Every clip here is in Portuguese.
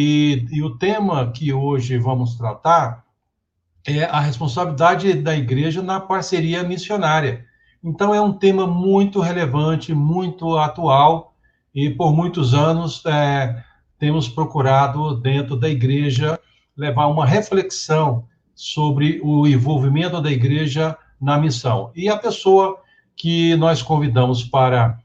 E o tema que hoje vamos tratar é a responsabilidade da igreja na parceria missionária. Então, é um tema muito relevante, muito atual, e por muitos anos temos procurado, dentro da igreja, levar uma reflexão sobre o envolvimento da igreja na missão. E a pessoa que nós convidamos para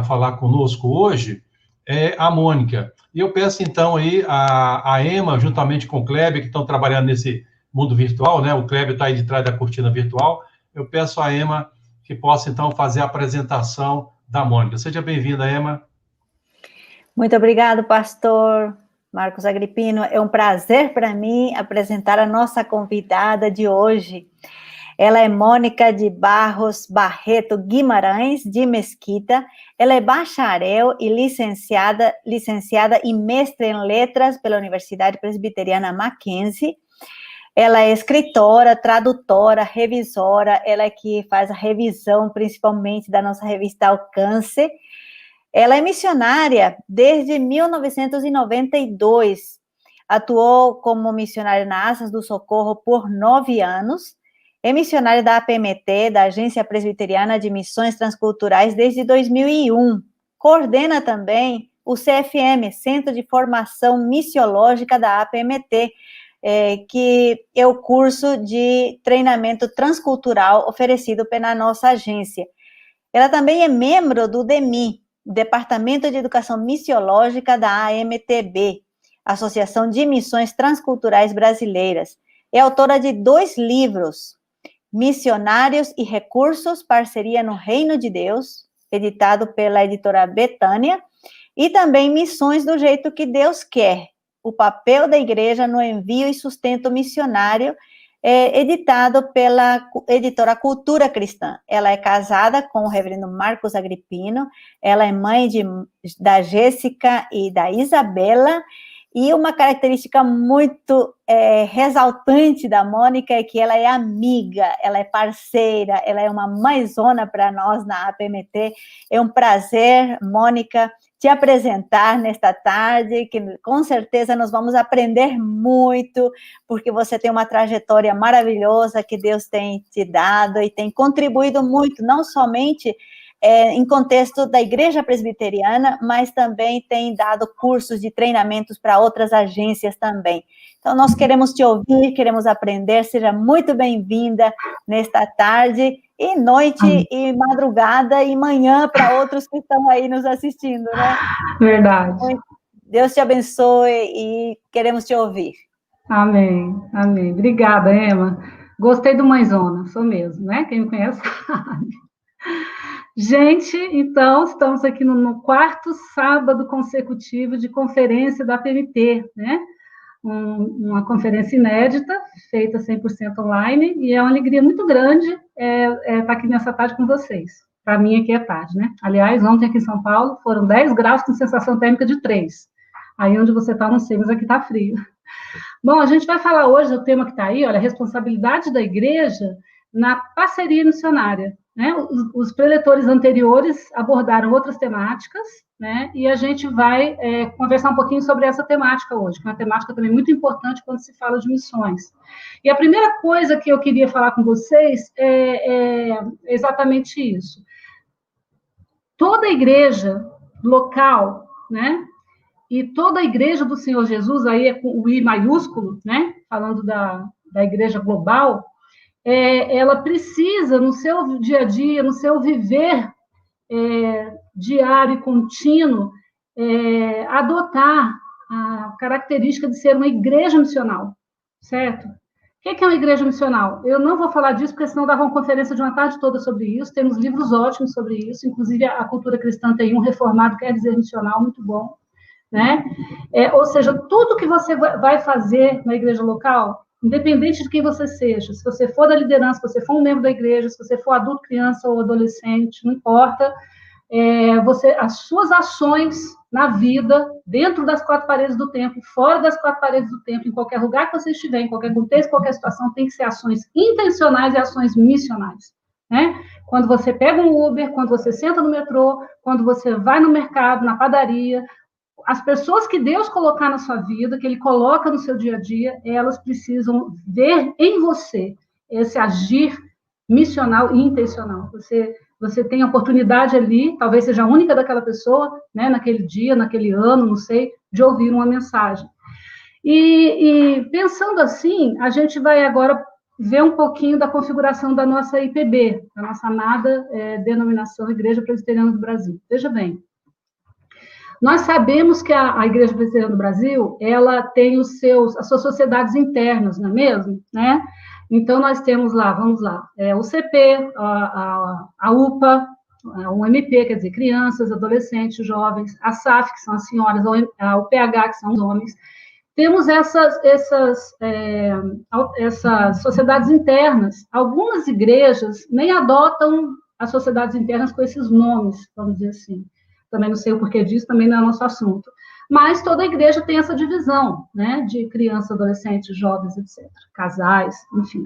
falar conosco hoje é a Mônica. E eu peço, então, aí a Emma, juntamente com o Kleber, que estão trabalhando nesse mundo virtual, né? O Kleber está aí de trás da cortina virtual. Eu peço a Emma que possa, então, fazer a apresentação da Mônica. Seja bem-vinda, Emma. Muito obrigado, pastor Marcos Agripino. É um prazer para mim apresentar a nossa convidada de hoje. Ela é Mônica de Barros Barreto Guimarães, de Mesquita. Ela é bacharel e licenciada e mestre em letras pela Universidade Presbiteriana Mackenzie. Ela é escritora, tradutora, revisora. Ela é que faz a revisão, principalmente, da nossa revista Alcance. Ela é missionária desde 1992. Atuou como missionária na Asas do Socorro por 9 anos. É missionária da APMT, da Agência Presbiteriana de Missões Transculturais, desde 2001. Coordena também o CFM, Centro de Formação Missiológica da APMT, que é o curso de treinamento transcultural oferecido pela nossa agência. Ela também é membro do DEMI, Departamento de Educação Missiológica da AMTB, Associação de Missões Transculturais Brasileiras. É autora de 2 livros, Missionários e Recursos, Parceria no Reino de Deus, editado pela editora Betânia, e também Missões do Jeito que Deus Quer, o papel da igreja no envio e sustento missionário, editado pela editora Cultura Cristã. Ela é casada com o reverendo Marcos Agripino, ela é mãe da Jéssica e da Isabela, e uma característica muito resaltante da Mônica é que ela é amiga, ela é parceira, ela é uma mãezona para nós na APMT. É um prazer, Mônica, te apresentar nesta tarde, que com certeza nós vamos aprender muito, porque você tem uma trajetória maravilhosa que Deus tem te dado e tem contribuído muito, não somente em contexto da Igreja Presbiteriana, mas também tem dado cursos de treinamentos para outras agências também. Então, nós queremos te ouvir, queremos aprender, seja muito bem-vinda nesta tarde, e noite, e madrugada, e manhã para outros que estão aí nos assistindo, né? Verdade. Deus te abençoe e queremos te ouvir. Amém, amém. Obrigada, Emma. Gostei do Mãezona, sou mesmo, né? Quem me conhece sabe. Gente, então, estamos aqui no 4º sábado consecutivo de conferência da PMT, né? Uma conferência inédita, feita 100% online, e é uma alegria muito grande estar aqui nessa tarde com vocês. Para mim, aqui é tarde, né? Aliás, ontem aqui em São Paulo, foram 10 graus com sensação térmica de 3. Aí onde você está, não sei, mas aqui está frio. Bom, a gente vai falar hoje do tema que está aí, olha, a responsabilidade da igreja na parceria missionária, né? Os preletores anteriores abordaram outras temáticas, né? E a gente vai conversar um pouquinho sobre essa temática hoje, que é uma temática também muito importante quando se fala de missões. E a primeira coisa que eu queria falar com vocês é exatamente isso. Toda igreja local, né? E toda a igreja do Senhor Jesus, aí é com o I maiúsculo, né? Falando da igreja global, ela precisa, no seu dia a dia, no seu viver diário e contínuo, adotar a característica de ser uma igreja missional, certo? O que é uma igreja missional? Eu não vou falar disso, porque senão dava uma conferência de uma tarde toda sobre isso, temos livros ótimos sobre isso, inclusive a Cultura Cristã tem um, Reformado quer dizer missional, muito bom, né? Ou seja, tudo que você vai fazer na igreja local, independente de quem você seja, se você for da liderança, se você for um membro da igreja, se você for adulto, criança ou adolescente, não importa, as suas ações na vida, dentro das 4 paredes do templo, fora das 4 paredes do templo, em qualquer lugar que você estiver, em qualquer contexto, qualquer situação, tem que ser ações intencionais e ações missionais, né? Quando você pega um Uber, quando você senta no metrô, quando você vai no mercado, na padaria, as pessoas que Deus colocar na sua vida, que Ele coloca no seu dia a dia, elas precisam ver em você esse agir missional e intencional. Você tem a oportunidade ali, talvez seja a única daquela pessoa, né, naquele dia, naquele ano, não sei, de ouvir uma mensagem. E pensando assim, a gente vai agora ver um pouquinho da configuração da nossa IPB, da nossa amada denominação Igreja Presbiteriana do Brasil. Veja bem, nós sabemos que a Igreja Presbiteriana do Brasil, ela tem as suas sociedades internas, não é mesmo? Né? Então, nós temos lá, vamos lá, o CP, a UPA, o MP, quer dizer, crianças, adolescentes, jovens, a SAF, que são as senhoras, o PH, que são os homens. Temos essas sociedades internas. Algumas igrejas nem adotam as sociedades internas com esses nomes, vamos dizer assim. Também não sei o porquê disso, também não é nosso assunto. Mas toda igreja tem essa divisão, né, de crianças, adolescentes, jovens, etc., casais, enfim.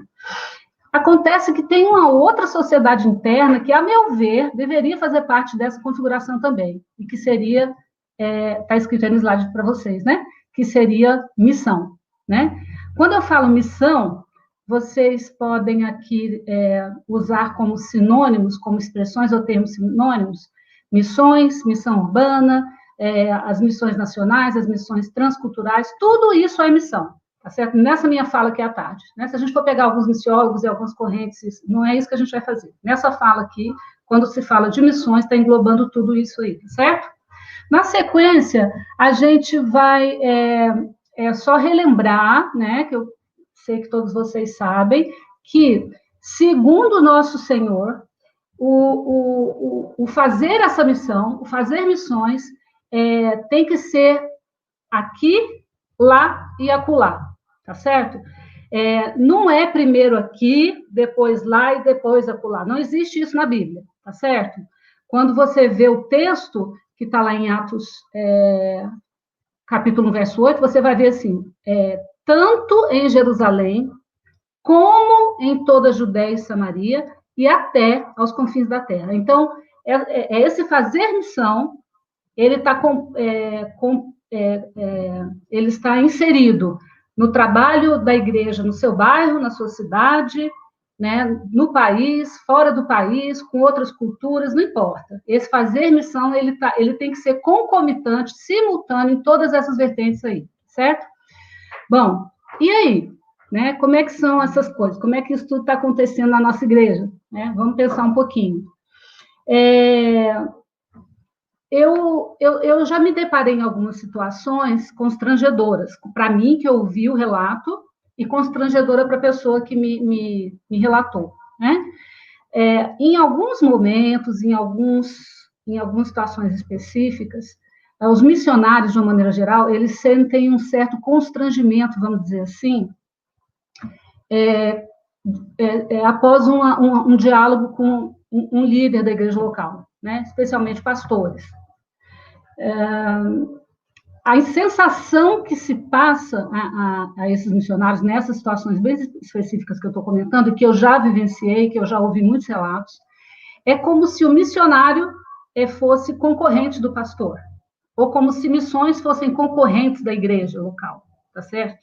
Acontece que tem uma outra sociedade interna que, a meu ver, deveria fazer parte dessa configuração também, e que seria, está escrito aí no slide para vocês, né, que seria missão, né? Quando eu falo missão, vocês podem aqui usar como sinônimos, como expressões ou termos sinônimos, missões, missão urbana, as missões nacionais, as missões transculturais, tudo isso é missão, tá certo? Nessa minha fala aqui à tarde, né? Se a gente for pegar alguns missiólogos e algumas correntes, não é isso que a gente vai fazer. Nessa fala aqui, quando se fala de missões, está englobando tudo isso aí, tá certo? Na sequência, a gente vai só relembrar, né, que eu sei que todos vocês sabem, que, segundo o nosso Senhor, o fazer essa missão, o fazer missões, tem que ser aqui, lá e acolá, tá certo? Não é primeiro aqui, depois lá e depois acolá. Não existe isso na Bíblia, tá certo? Quando você vê o texto que está lá em Atos, capítulo 1, verso 8, você vai ver assim, tanto em Jerusalém, como em toda a Judéia e Samaria, e até aos confins da terra. Então, esse fazer missão, ele está inserido no trabalho da igreja, no seu bairro, na sua cidade, né, no país, fora do país, com outras culturas, não importa. Esse fazer missão, ele tem que ser concomitante, simultâneo em todas essas vertentes aí, certo? Bom, e aí? Né, como é que são essas coisas? Como é que isso tudo está acontecendo na nossa igreja? Né? Vamos pensar um pouquinho. Eu já me deparei em algumas situações constrangedoras, para mim, que eu ouvi o relato, e constrangedora para a pessoa que me relatou, né? Em alguns momentos, em algumas situações específicas, os missionários, de uma maneira geral, eles sentem um certo constrangimento, vamos dizer assim, após um diálogo com um líder da igreja local, né? Especialmente pastores. A sensação que se passa a esses missionários nessas situações bem específicas que eu estou comentando, que eu já vivenciei, que eu já ouvi muitos relatos, é como se o missionário fosse concorrente do pastor, ou como se missões fossem concorrentes da igreja local, tá certo?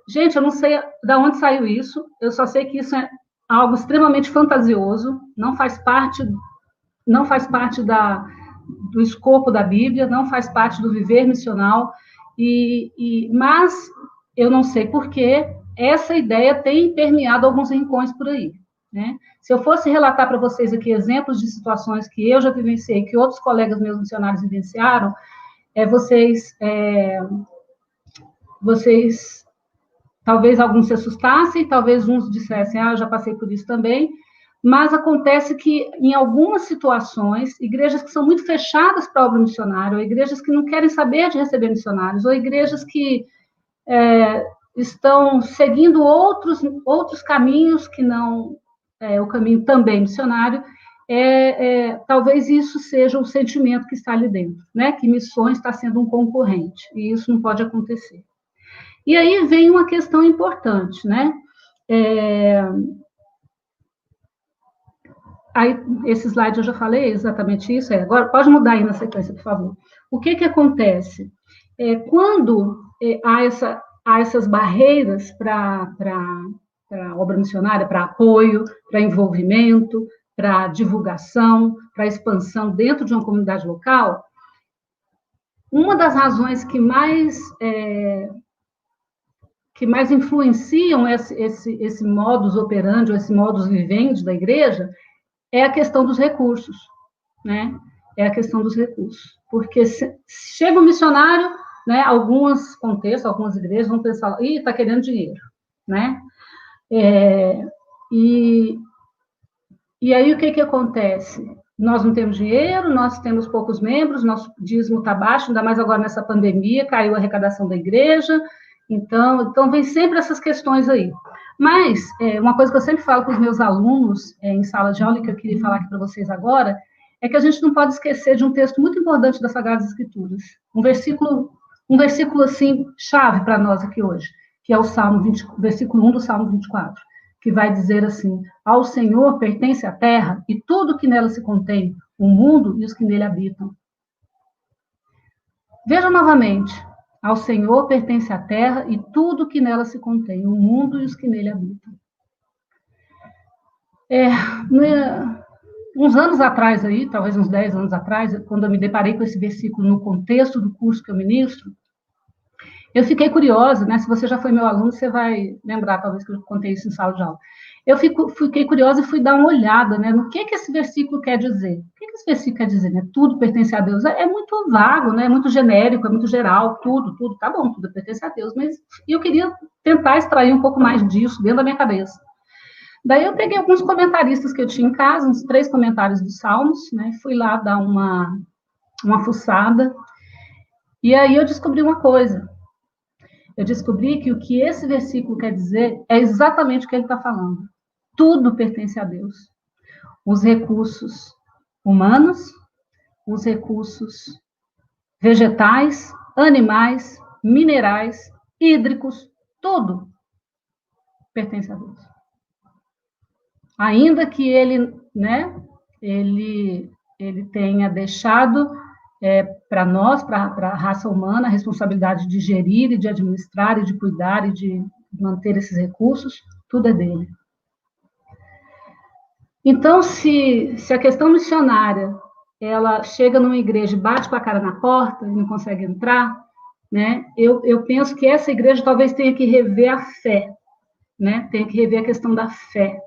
Gente, eu não sei de onde saiu isso, eu só sei que isso é algo extremamente fantasioso, não faz parte do escopo da Bíblia, não faz parte do viver missional, mas eu não sei por que essa ideia tem permeado alguns rincões por aí. Né? Se eu fosse relatar para vocês aqui exemplos de situações que eu já vivenciei, que outros colegas meus missionários vivenciaram, vocês talvez alguns se assustassem, talvez uns dissessem, eu já passei por isso também, mas acontece que, em algumas situações, igrejas que são muito fechadas para a obra missionária, ou igrejas que não querem saber de receber missionários, ou igrejas que estão seguindo outros caminhos que não o caminho também missionário, talvez isso seja o sentimento que está ali dentro, né? Que missões está sendo um concorrente, e isso não pode acontecer. E aí vem uma questão importante, né? Aí, esse slide eu já falei exatamente isso. Agora, pode mudar aí na sequência, por favor. o que acontece? Quando há essas barreiras para a obra missionária, para apoio, para envolvimento, para divulgação, para expansão dentro de uma comunidade local, uma das razões que mais influenciam esse modus operandi, ou esse modus vivendi da igreja, é a questão dos recursos, né? É a questão dos recursos. Porque chega um missionário, né? Alguns contextos, algumas igrejas vão pensar, está querendo dinheiro, né? E aí o que acontece? Nós não temos dinheiro, nós temos poucos membros, nosso dízimo está baixo, ainda mais agora nessa pandemia, caiu a arrecadação da igreja, então vem sempre essas questões aí. Mas, uma coisa que eu sempre falo com os meus alunos em sala de aula, e que eu queria falar aqui para vocês agora, é que a gente não pode esquecer de um texto muito importante das Sagradas Escrituras, um versículo assim, chave para nós aqui hoje, que é o versículo 1 do Salmo 24, que vai dizer assim: ao Senhor pertence a terra e tudo que nela se contém, o mundo e os que nele habitam. Veja novamente: ao Senhor pertence a terra e tudo que nela se contém, o mundo e os que nele habitam. Uns anos atrás, talvez uns 10 anos atrás, quando eu me deparei com esse versículo no contexto do curso que eu ministro, eu fiquei curiosa, né? Se você já foi meu aluno, você vai lembrar, talvez, que eu contei isso em sala de aula. Eu fiquei curiosa e fui dar uma olhada, né? No que esse versículo quer dizer. O que esse versículo quer dizer, né? Tudo pertence a Deus. É muito vago, né? É muito genérico, é muito geral, tudo. Tá bom, tudo pertence a Deus, mas eu queria tentar extrair um pouco mais disso dentro da minha cabeça. Daí eu peguei alguns comentaristas que eu tinha em casa, uns 3 comentários dos Salmos, né? Fui lá dar uma fuçada, e aí eu descobri uma coisa. Eu descobri que o que esse versículo quer dizer é exatamente o que ele está falando. Tudo pertence a Deus. Os recursos humanos, os recursos vegetais, animais, minerais, hídricos, tudo pertence a Deus. Ainda que ele, né, ele tenha deixado para nós, para a raça humana, a responsabilidade de gerir e de administrar e de cuidar e de manter esses recursos, tudo é dele. Então, se a questão missionária, ela chega numa igreja e bate com a cara na porta e não consegue entrar, né, eu penso que essa igreja talvez tenha que rever a fé, né, tenha que rever a questão da fé.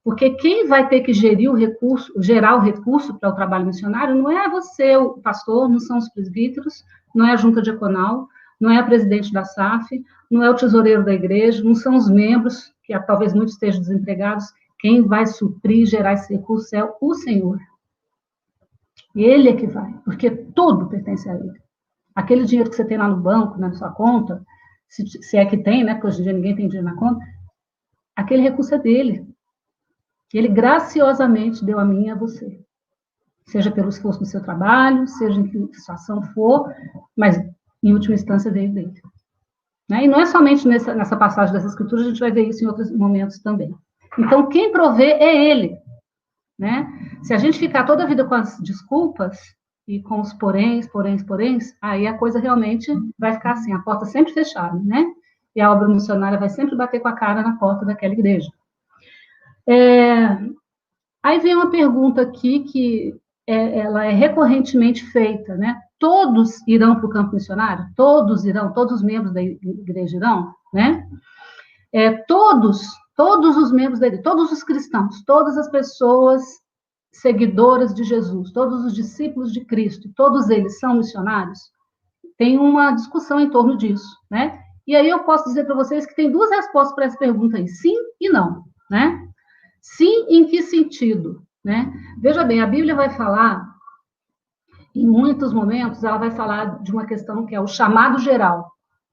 Porque quem vai ter que gerar o recurso para o trabalho missionário não é você, o pastor, não são os presbíteros, não é a junta diaconal, não é a presidente da SAF, não é o tesoureiro da igreja, não são os membros, que talvez muitos estejam desempregados. Quem vai suprir e gerar esse recurso é o Senhor. Ele é que vai, porque tudo pertence a Ele. Aquele dinheiro que você tem lá no banco, na sua conta, se é que tem, né, porque hoje em dia ninguém tem dinheiro na conta, aquele recurso é dele. Ele graciosamente deu a mim e a você. Seja pelo esforço do seu trabalho, seja em que situação for, mas, em última instância, veio dele. Né? E não é somente nessa passagem das Escrituras, a gente vai ver isso em outros momentos também. Então, quem provê é ele. Né? Se a gente ficar toda a vida com as desculpas e com os poréns, aí a coisa realmente vai ficar assim, a porta sempre fechada, né? E a obra missionária vai sempre bater com a cara na porta daquela igreja. Aí vem uma pergunta aqui que ela é recorrentemente feita, né? Todos irão para o campo missionário? Todos irão? Todos os membros da igreja irão? Né? Todos os membros da igreja, todos os cristãos, todas as pessoas seguidoras de Jesus, todos os discípulos de Cristo, todos eles são missionários? Tem uma discussão em torno disso, né? E aí eu posso dizer para vocês que tem 2 respostas para essa pergunta aí, sim e não, né? Sim, em que sentido? Né? Veja bem, a Bíblia vai falar, em muitos momentos, ela vai falar de uma questão que é o chamado geral,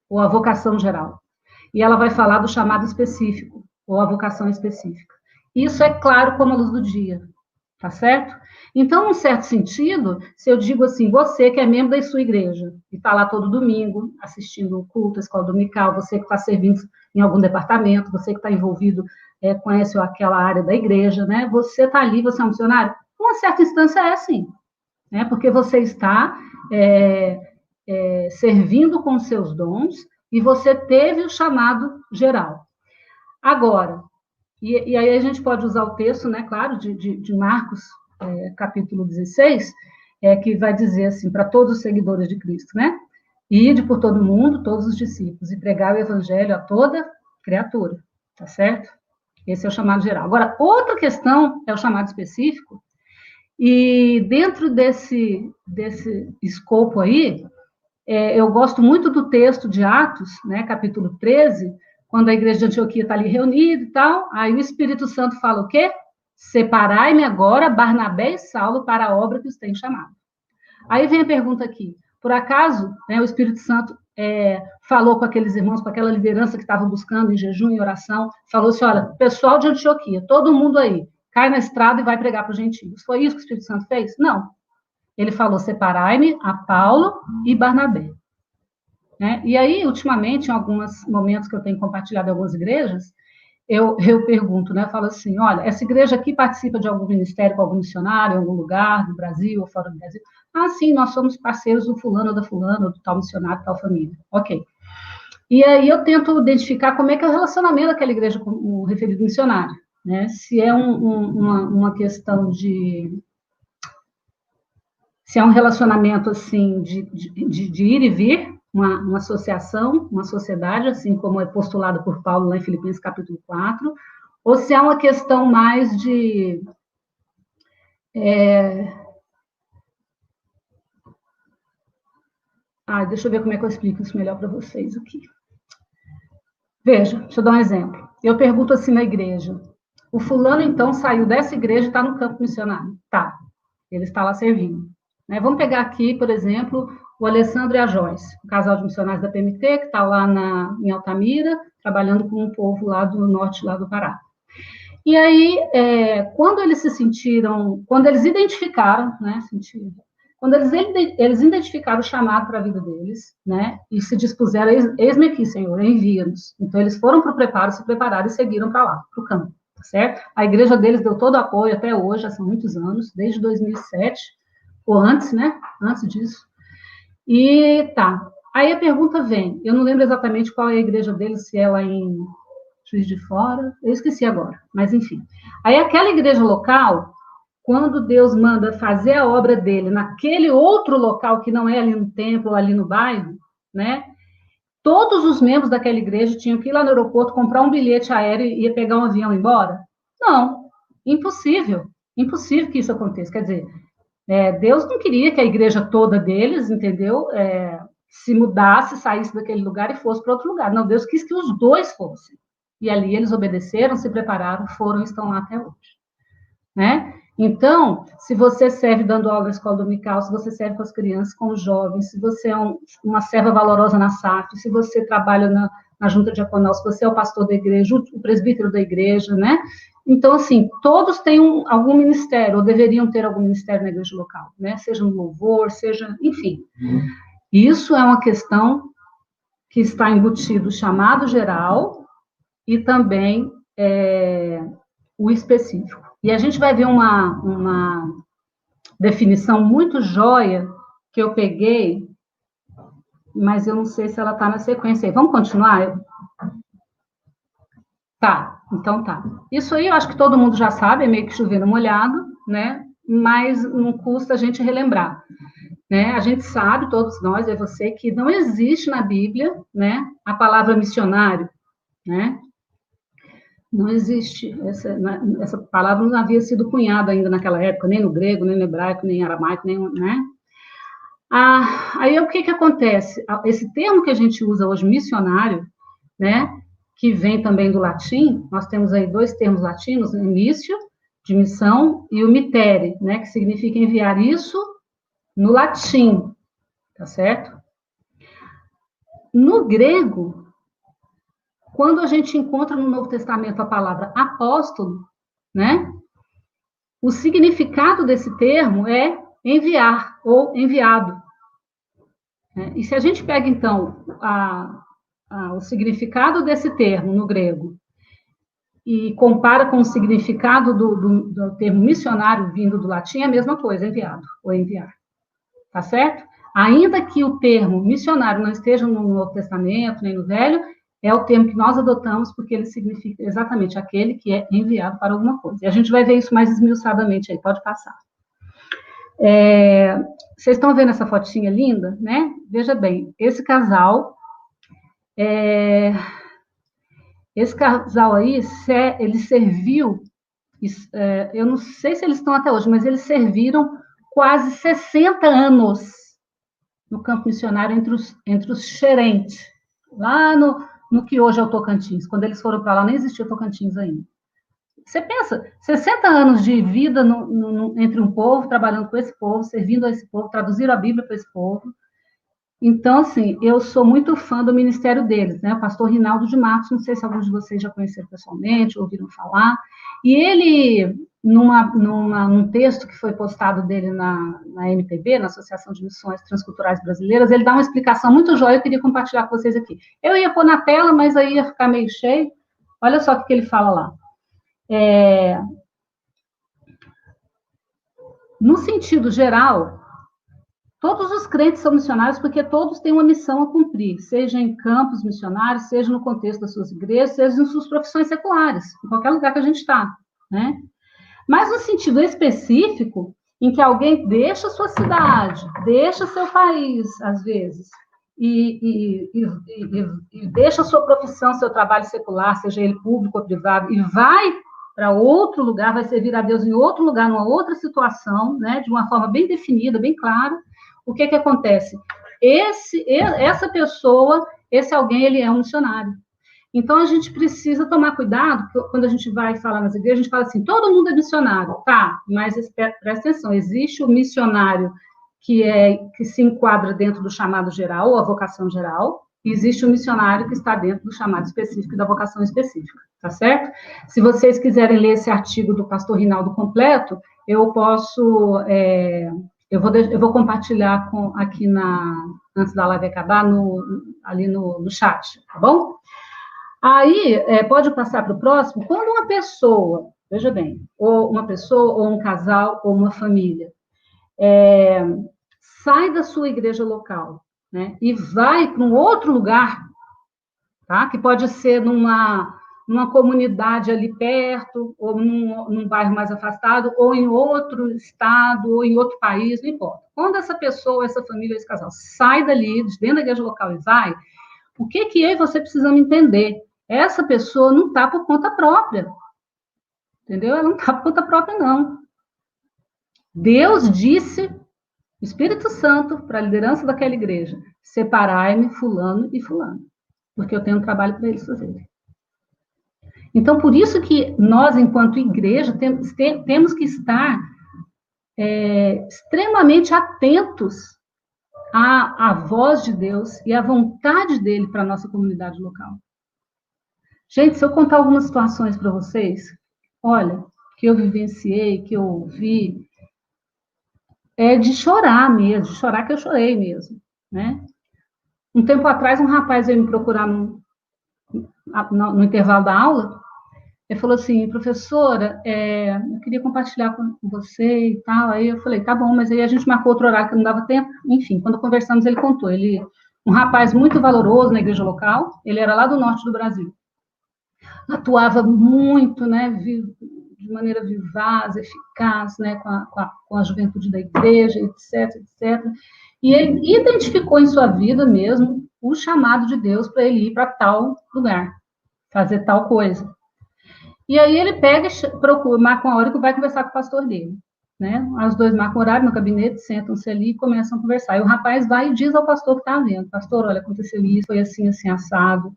ou a vocação geral. E ela vai falar do chamado específico, ou a vocação específica. Isso é claro como a luz do dia, tá certo? Então, num certo sentido, se eu digo assim, você que é membro da sua igreja, e está lá todo domingo, assistindo o culto, a escola dominical, você que está servindo em algum departamento, você que está envolvido, conhece aquela área da igreja, né? Você está ali, você é um missionário? Uma certa instância é assim, né? Porque você está servindo com seus dons e você teve o chamado geral. Agora, e aí a gente pode usar o texto, né, claro, de Marcos, capítulo 16, que vai dizer assim, para todos os seguidores de Cristo, né? Ide por todo mundo, todos os discípulos, e pregar o evangelho a toda criatura, tá certo? Esse é o chamado geral. Agora, outra questão é o chamado específico, e dentro desse escopo aí, eu gosto muito do texto de Atos, né, capítulo 13, quando a igreja de Antioquia está ali reunida e tal, aí o Espírito Santo fala o quê? Separai-me agora Barnabé e Saulo para a obra que os tem chamado. Aí vem a pergunta aqui, por acaso, né, o Espírito Santo falou com aqueles irmãos, com aquela liderança que estavam buscando em jejum e oração, falou assim, olha, pessoal de Antioquia, todo mundo aí, cai na estrada e vai pregar para os gentios. Foi isso que o Espírito Santo fez? Não. Ele falou, separai-me a Paulo e Barnabé. Né? E aí, ultimamente, em alguns momentos que eu tenho compartilhado em algumas igrejas, eu pergunto, né? Eu falo assim, olha, essa igreja aqui participa de algum ministério com algum missionário, em algum lugar do Brasil ou fora do Brasil? Ah, sim, nós somos parceiros do fulano ou da fulana, ou do tal missionário, tal família. Ok. E aí eu tento identificar como é que é o relacionamento daquela igreja com o referido missionário, né? Se é uma questão de... Se é um relacionamento, assim, de ir e vir, uma associação, uma sociedade, assim como é postulado por Paulo lá em Filipenses capítulo 4, ou se é uma questão mais de... deixa eu ver como é que eu explico isso melhor para vocês aqui. Veja, deixa eu dar um exemplo. Eu pergunto assim na igreja, o fulano, então, saiu dessa igreja e está no campo missionário? Tá, ele está lá servindo. Né? Vamos pegar aqui, por exemplo, o Alessandro e a Joyce, o casal de missionários da PMT, que está lá em Altamira, trabalhando com um povo lá do norte, lá do Pará. E aí, quando eles identificaram, né, quando eles identificaram o chamado para a vida deles, né, e se dispuseram, eis-me aqui, Senhor, envia-nos. Então, eles foram para o preparo, se prepararam e seguiram para lá, para o campo, tá certo? A igreja deles deu todo o apoio até hoje, já são muitos anos, desde 2007, ou antes, né, antes disso. E tá, aí a pergunta vem, eu não lembro exatamente qual é a igreja deles, se é lá em Juiz de Fora, eu esqueci agora, mas enfim. Aí aquela igreja local, quando Deus manda fazer a obra dele naquele outro local que não é ali no templo ou ali no bairro, né? Todos os membros daquela igreja tinham que ir lá no aeroporto, comprar um bilhete aéreo e ia pegar um avião e ir embora? Não, impossível. Impossível que isso aconteça. Quer dizer, Deus não queria que a igreja toda deles, entendeu? Se mudasse, saísse daquele lugar e fosse para outro lugar. Não, Deus quis que os dois fossem. E ali eles obedeceram, se prepararam, foram e estão lá até hoje. Né? Então, se você serve dando aula na escola dominical, se você serve com as crianças, com os jovens, se você é uma serva valorosa na SAF, se você trabalha na junta diaconal, se você é o pastor da igreja, o presbítero da igreja, né? Então, assim, todos têm algum ministério, ou deveriam ter algum ministério na igreja local, né? Seja no louvor, seja, enfim. Isso é uma questão que está embutido chamado geral e também o específico. E a gente vai ver uma definição muito joia que eu peguei, mas eu não sei se ela está na sequência aí. Vamos continuar? Tá, então tá. Isso aí eu acho que todo mundo já sabe, é meio que chovendo molhado, né? Mas não custa a gente relembrar. Né? A gente sabe, todos nós, você, que não existe na Bíblia, né, a palavra missionário, né? Não existe, essa palavra não havia sido cunhada ainda naquela época, nem no grego, nem no hebraico, nem no aramaico, nem, né? Aí o que acontece? Esse termo que a gente usa hoje, missionário, né, que vem também do latim, nós temos aí dois termos latinos, missio, de missão, e o mitere, né, que significa enviar isso no latim, tá certo? No grego, quando a gente encontra no Novo Testamento a palavra apóstolo, né? O significado desse termo é enviar ou enviado. E se a gente pega, então, o significado desse termo no grego e compara com o significado do termo missionário vindo do latim, é a mesma coisa, enviado ou enviar. Tá certo? Ainda que o termo missionário não esteja no Novo Testamento, nem no Velho, é o termo que nós adotamos porque ele significa exatamente aquele que é enviado para alguma coisa. E a gente vai ver isso mais esmiuçadamente aí, pode passar. Vocês estão vendo essa fotinha linda, né? Veja bem, esse casal aí, ele serviu, eu não sei se eles estão até hoje, mas eles serviram quase 60 anos no campo missionário entre os xerentes, lá no que hoje é o Tocantins. Quando eles foram para lá, nem existia o Tocantins ainda. Você pensa, 60 anos de vida entre um povo, trabalhando com esse povo, servindo a esse povo, traduziram a Bíblia para esse povo. Então, assim, eu sou muito fã do ministério deles, né? O pastor Rinaldo de Matos, não sei se alguns de vocês já conheceram pessoalmente, ouviram falar. E ele, num texto que foi postado dele na MTB, na Associação de Missões Transculturais Brasileiras, ele dá uma explicação muito jóia, eu queria compartilhar com vocês aqui. Eu ia pôr na tela, mas aí ia ficar meio cheio. Olha só o que ele fala lá. No sentido geral, todos os crentes são missionários porque todos têm uma missão a cumprir, seja em campos missionários, seja no contexto das suas igrejas, seja em suas profissões seculares, em qualquer lugar que a gente está, né? Mas no sentido específico, em que alguém deixa sua cidade, deixa seu país, às vezes, e deixa sua profissão, seu trabalho secular, seja ele público ou privado, e vai para outro lugar, vai servir a Deus em outro lugar, numa outra situação, né, de uma forma bem definida, bem clara, o que acontece? Essa pessoa, esse alguém, ele é um missionário. Então, a gente precisa tomar cuidado, quando a gente vai falar nas igrejas, a gente fala assim, todo mundo é missionário. Tá, mas presta atenção, existe o missionário que se enquadra dentro do chamado geral, ou a vocação geral, e existe o missionário que está dentro do chamado específico e da vocação específica, tá certo? Se vocês quiserem ler esse artigo do pastor Rinaldo completo, eu posso... Eu vou compartilhar aqui antes da live acabar, ali no chat, tá bom? Aí, pode passar para o próximo. Quando uma pessoa, veja bem, ou uma pessoa, ou um casal, ou uma família, sai da sua igreja local, né, e vai para um outro lugar, tá? Que pode ser numa comunidade ali perto, ou num bairro mais afastado, ou em outro estado, ou em outro país, não importa. Quando essa pessoa, essa família, esse casal sai dali, dentro da igreja local e vai, o que eu e você precisamos entender? Essa pessoa não está por conta própria, entendeu? Ela não está por conta própria, não. Deus disse, o Espírito Santo, para a liderança daquela igreja, separai-me fulano e fulano, porque eu tenho um trabalho para eles fazerem. Então, por isso que nós, enquanto igreja, temos que estar extremamente atentos à voz de Deus e à vontade dele para a nossa comunidade local. Gente, se eu contar algumas situações para vocês, olha, que eu vivenciei, que eu ouvi, é de chorar mesmo, de chorar que eu chorei mesmo, né? Um tempo atrás, um rapaz veio me procurar no intervalo da aula. Ele falou assim, professora, eu queria compartilhar com você e tal. Aí eu falei, tá bom, mas aí a gente marcou outro horário que não dava tempo. Enfim, quando conversamos, ele contou. Um rapaz muito valoroso na igreja local, ele era lá do norte do Brasil. Atuava muito, né, de maneira vivaz, eficaz, né, com a juventude da igreja, etc, etc. E ele identificou em sua vida mesmo o chamado de Deus para ele ir para tal lugar, fazer tal coisa. E aí ele pega, marca uma hora que vai conversar com o pastor dele, né? Os dois marcam horário no gabinete, sentam-se ali e começam a conversar. E o rapaz vai e diz ao pastor que está vendo, pastor, olha, aconteceu isso, foi assim, assim, assado.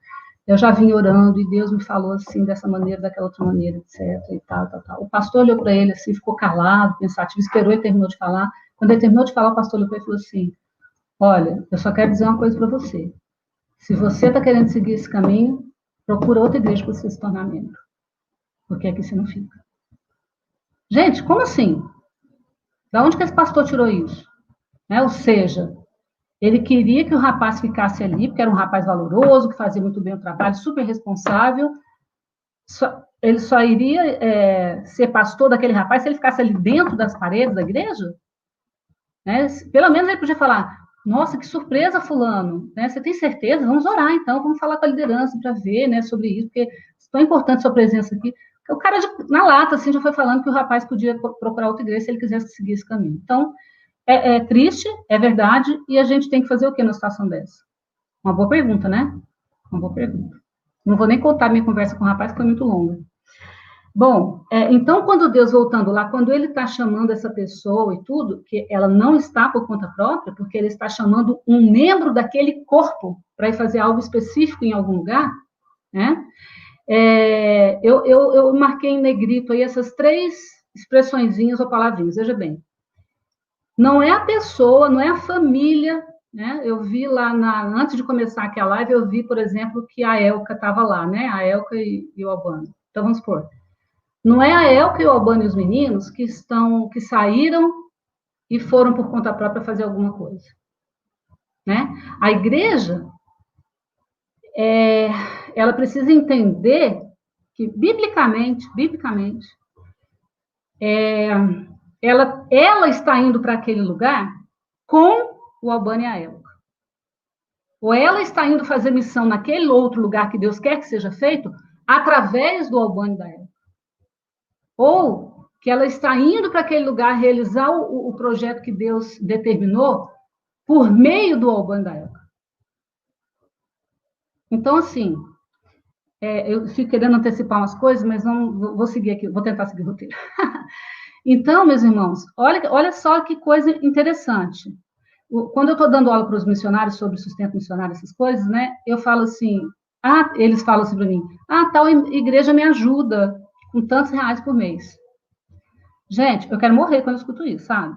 Eu já vim orando e Deus me falou assim, dessa maneira, daquela outra maneira, etc. E tal. O pastor olhou para ele assim, ficou calado, pensativo, esperou e terminou de falar. Quando ele terminou de falar, o pastor olhou para ele e falou assim, olha, eu só quero dizer uma coisa para você. Se você está querendo seguir esse caminho, procura outra igreja para você se tornar membro. Porque aqui você não fica. Gente, como assim? Da onde que esse pastor tirou isso? Né? Ou seja, ele queria que o rapaz ficasse ali, porque era um rapaz valoroso, que fazia muito bem o trabalho, super responsável, ele só iria ser pastor daquele rapaz se ele ficasse ali dentro das paredes da igreja? Né? Pelo menos ele podia falar, nossa, que surpresa, fulano, né? Você tem certeza? Vamos orar, então, vamos falar com a liderança para ver, né, sobre isso, porque é tão importante sua presença aqui. O cara, na lata, assim, já foi falando que o rapaz podia procurar outra igreja se ele quisesse seguir esse caminho. Então, é triste, é verdade, e a gente tem que fazer o quê numa situação dessa? Uma boa pergunta, né? Uma boa pergunta. Não vou nem contar minha conversa com o rapaz, que foi muito longa. Bom, então, quando Deus, voltando lá, quando ele está chamando essa pessoa e tudo, que ela não está por conta própria, porque ele está chamando um membro daquele corpo para ir fazer algo específico em algum lugar, né? Eu marquei em negrito aí essas 3 expressõezinhas ou palavrinhas, veja bem. Não é a pessoa, não é a família, né? Eu vi lá, antes de começar aqui a live, eu vi, por exemplo, que a Elka estava lá, né? A Elka e o Albano. Então, vamos supor. Não é a Elka e o Albano e os meninos que saíram e foram por conta própria fazer alguma coisa, né? A igreja, ela precisa entender que, biblicamente, ela está indo para aquele lugar com o Albano e a Elka. Ou ela está indo fazer missão naquele outro lugar que Deus quer que seja feito através do Albano e da Elka. Ou que ela está indo para aquele lugar realizar o projeto que Deus determinou por meio do Albano e da Elka. Então, assim, eu fico querendo antecipar umas coisas, mas não vou seguir aqui, vou tentar seguir o roteiro. Então, meus irmãos, olha só que coisa interessante. Quando eu estou dando aula para os missionários sobre sustento missionário, essas coisas, né? Eu falo assim, eles falam assim para mim, tal igreja me ajuda com tantos reais por mês. Gente, eu quero morrer quando eu escuto isso, sabe?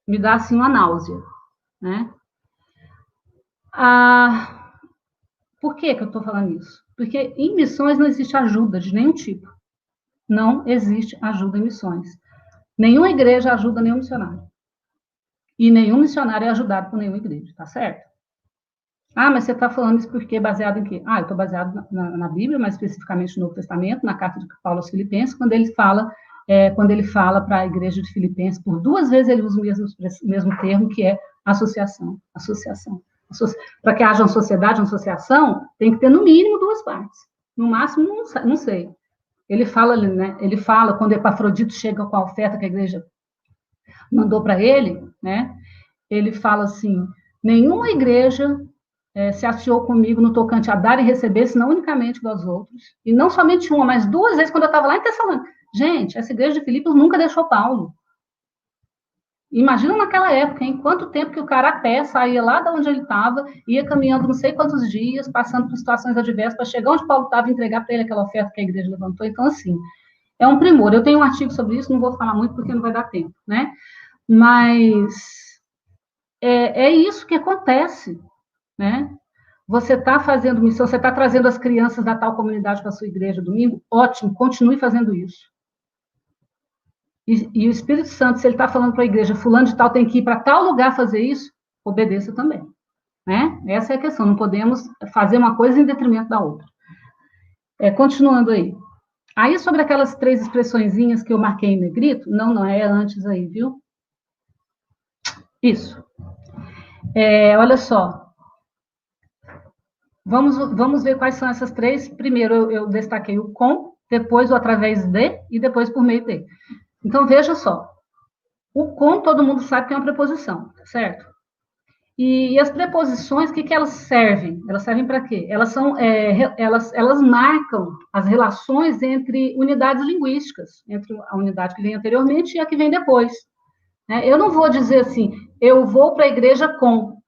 Me dá, assim, uma náusea, né? Por que eu estou falando isso? Porque em missões não existe ajuda de nenhum tipo. Não existe ajuda em missões. Nenhuma igreja ajuda nenhum missionário. E nenhum missionário é ajudado por nenhuma igreja, tá certo? Mas você está falando isso porque baseado em quê? Eu estou baseado na Bíblia, mais especificamente no Novo Testamento, na carta de Paulo aos Filipenses, quando ele fala para a igreja de Filipenses, por 2 vezes ele usa o mesmo termo, que é associação. Para que haja uma sociedade, uma associação, tem que ter no mínimo 2 partes. No máximo, não sei. Ele fala, né? Ele fala, quando Epafrodito chega com a oferta que a igreja mandou para ele, né? Ele fala assim, nenhuma igreja se associou comigo no tocante a dar e receber, senão unicamente dos outros. E não somente uma, mas 2 vezes, quando eu estava lá em Tessalônica. Gente, essa igreja de Filipos nunca deixou Paulo. Imagina naquela época, em quanto tempo que o cara a pé saía lá de onde ele estava, ia caminhando não sei quantos dias, passando por situações adversas, para chegar onde Paulo estava e entregar para ele aquela oferta que a igreja levantou. Então, assim, é um primor. Eu tenho um artigo sobre isso, não vou falar muito porque não vai dar tempo, né? Mas é isso que acontece, né? Você está fazendo missão, você está trazendo as crianças da tal comunidade para a sua igreja domingo, ótimo, continue fazendo isso. E o Espírito Santo, se ele está falando para a igreja, fulano de tal tem que ir para tal lugar fazer isso, obedeça também, né? Essa é a questão, não podemos fazer uma coisa em detrimento da outra. Continuando aí. Aí, sobre aquelas 3 expressõezinhas que eu marquei em negrito, não é antes aí, viu? Isso. Olha só. Vamos ver quais são essas 3. Primeiro, eu destaquei o com, depois o através de e depois por meio de. Então, veja só. O com, todo mundo sabe que é uma preposição, certo? E as preposições, o que elas servem? Elas servem para quê? Elas marcam as relações entre unidades linguísticas, entre a unidade que vem anteriormente e a que vem depois. Né? Eu não vou dizer assim, eu vou para a igreja com,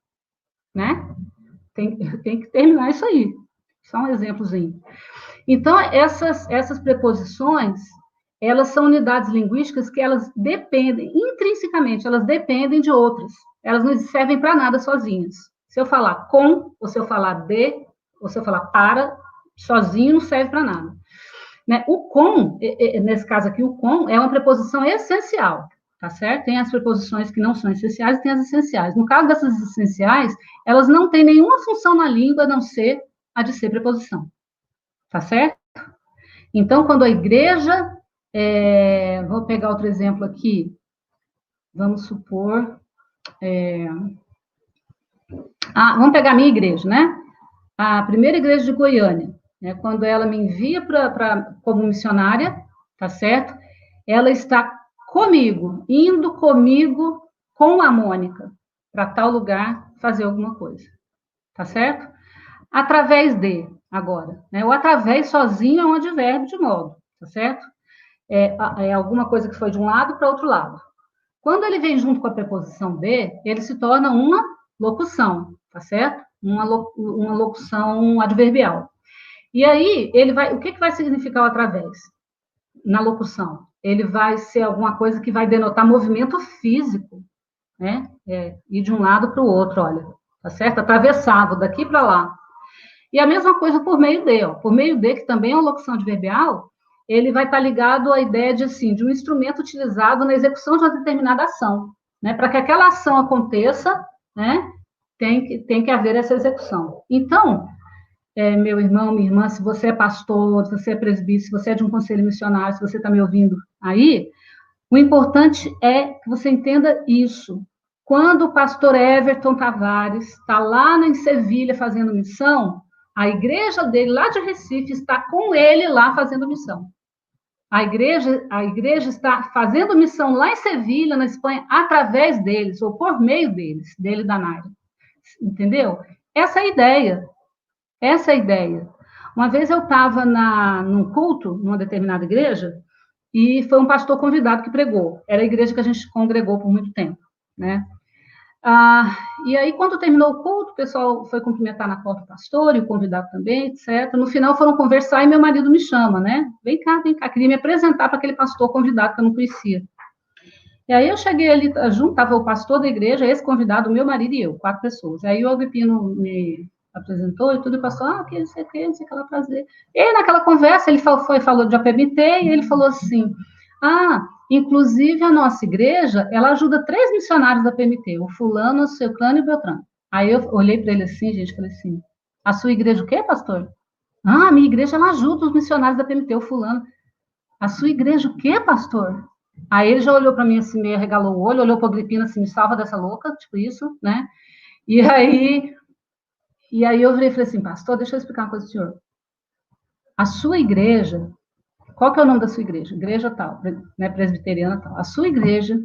né? Tem que terminar isso aí. Só um exemplozinho. Então, essas preposições, elas são unidades linguísticas que elas dependem, intrinsecamente, elas dependem de outras. Elas não servem para nada sozinhas. Se eu falar com, ou se eu falar de, ou se eu falar para, sozinho não serve para nada. Né? O com, nesse caso aqui, o com é uma preposição essencial. Tá certo? Tem as preposições que não são essenciais e tem as essenciais. No caso dessas essenciais, elas não têm nenhuma função na língua a não ser a de ser preposição. Tá certo? Então, quando a igreja, vou pegar outro exemplo aqui, vamos supor, vamos pegar a minha igreja, né? A primeira igreja de Goiânia, né? Quando ela me envia como missionária, tá certo? Ela está comigo, indo comigo com a Mônica, para tal lugar fazer alguma coisa, tá certo? Através de, agora, né? O através sozinho é um advérbio de modo, tá certo? É alguma coisa que foi de um lado para outro lado. Quando ele vem junto com a preposição de, ele se torna uma locução, tá certo? Uma locução adverbial. E aí, o que vai significar o através na locução? Ele vai ser alguma coisa que vai denotar movimento físico, né? Ir de um lado para o outro, olha, tá certo? Atravessava daqui para lá. E a mesma coisa por meio de, ó. Por meio de, que também é uma locução adverbial, ele vai estar ligado à ideia de um instrumento utilizado na execução de uma determinada ação, né? Para que aquela ação aconteça, né? Tem que haver essa execução. Então, meu irmão, minha irmã, se você é pastor, se você é presbítero, se você é de um conselho missionário, se você está me ouvindo aí, o importante é que você entenda isso. Quando o pastor Everton Tavares está lá em Sevilha fazendo missão, a igreja dele lá de Recife está com ele lá fazendo missão. A igreja está fazendo missão lá em Sevilha, na Espanha, através deles, ou por meio deles, dele e da Naira. Entendeu? Essa é a ideia. Essa é a ideia. Uma vez eu estava num culto, numa determinada igreja, e foi um pastor convidado que pregou. Era a igreja que a gente congregou por muito tempo, né? E aí, quando terminou o culto, o pessoal foi cumprimentar na porta o pastor e o convidado também, etc. No final, foram conversar e meu marido me chama, né? Vem cá, queria me apresentar para aquele pastor convidado que eu não conhecia. E aí, eu cheguei ali junto, estava o pastor da igreja, esse convidado, o meu marido e eu, 4 pessoas. Aí, o Agripino me apresentou e tudo, e o pastor, que não sei o que, não sei o que lá fazer. E aí, naquela conversa, ele falou de APMT, e ele falou assim, inclusive a nossa igreja, ela ajuda 3 missionários da PMT, o fulano, o Ceuclano e o Beltrano. Aí eu olhei para ele assim, gente, falei assim, a sua igreja o quê, pastor? A minha igreja, ela ajuda os missionários da PMT, o fulano. A sua igreja o quê, pastor? Aí ele já olhou para mim assim, meio arregalou o olho, olhou para a Agripina assim, me salva dessa louca, tipo isso, né? E aí eu virei e falei assim, pastor, deixa eu explicar uma coisa ao senhor. A sua igreja, qual que é o nome da sua igreja? Igreja tal, né, presbiteriana tal. A sua igreja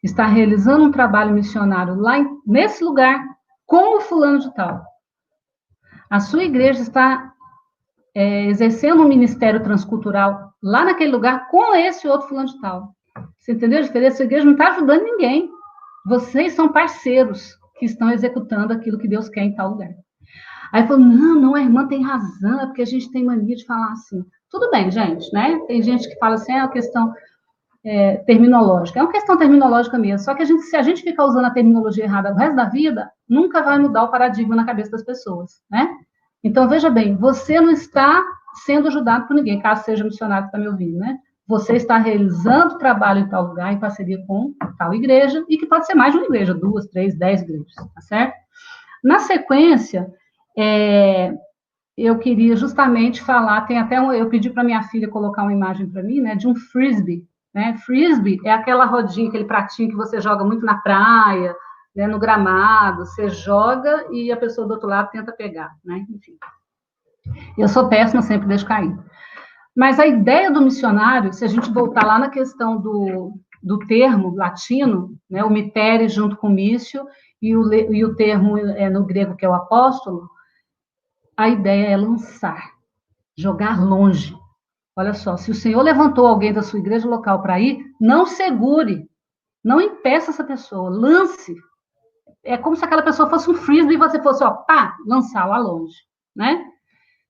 está realizando um trabalho missionário lá nesse lugar com o fulano de tal. A sua igreja está exercendo um ministério transcultural lá naquele lugar com esse outro fulano de tal. Você entendeu a diferença? A sua igreja não está ajudando ninguém. Vocês são parceiros que estão executando aquilo que Deus quer em tal lugar. Aí falou, não, a irmã tem razão, é porque a gente tem mania de falar assim. Tudo bem, gente, né? Tem gente que fala assim, é uma questão terminológica. É uma questão terminológica mesmo, só que se a gente ficar usando a terminologia errada o resto da vida, nunca vai mudar o paradigma na cabeça das pessoas, né? Então, veja bem, você não está sendo ajudado por ninguém, caso seja missionário que está me ouvindo, né? Você está realizando trabalho em tal lugar, em parceria com tal igreja, e que pode ser mais de uma igreja, 2, 3, 10 igrejas, tá certo? Na sequência, eu queria justamente falar, eu pedi para minha filha colocar uma imagem para mim, né, de um frisbee, né? Frisbee é aquela rodinha, aquele pratinho que você joga muito na praia, né, no gramado, você joga e a pessoa do outro lado tenta pegar, né? Enfim. Eu sou péssima, sempre deixo cair. Mas a ideia do missionário, se a gente voltar lá na questão do termo latino, né, o mitere junto com mício, e o termo no grego, que é o apóstolo, a ideia é lançar, jogar longe. Olha só, se o Senhor levantou alguém da sua igreja local para ir, não segure, não impeça essa pessoa, lance. É como se aquela pessoa fosse um frisbee e você fosse, lançar lá longe, né?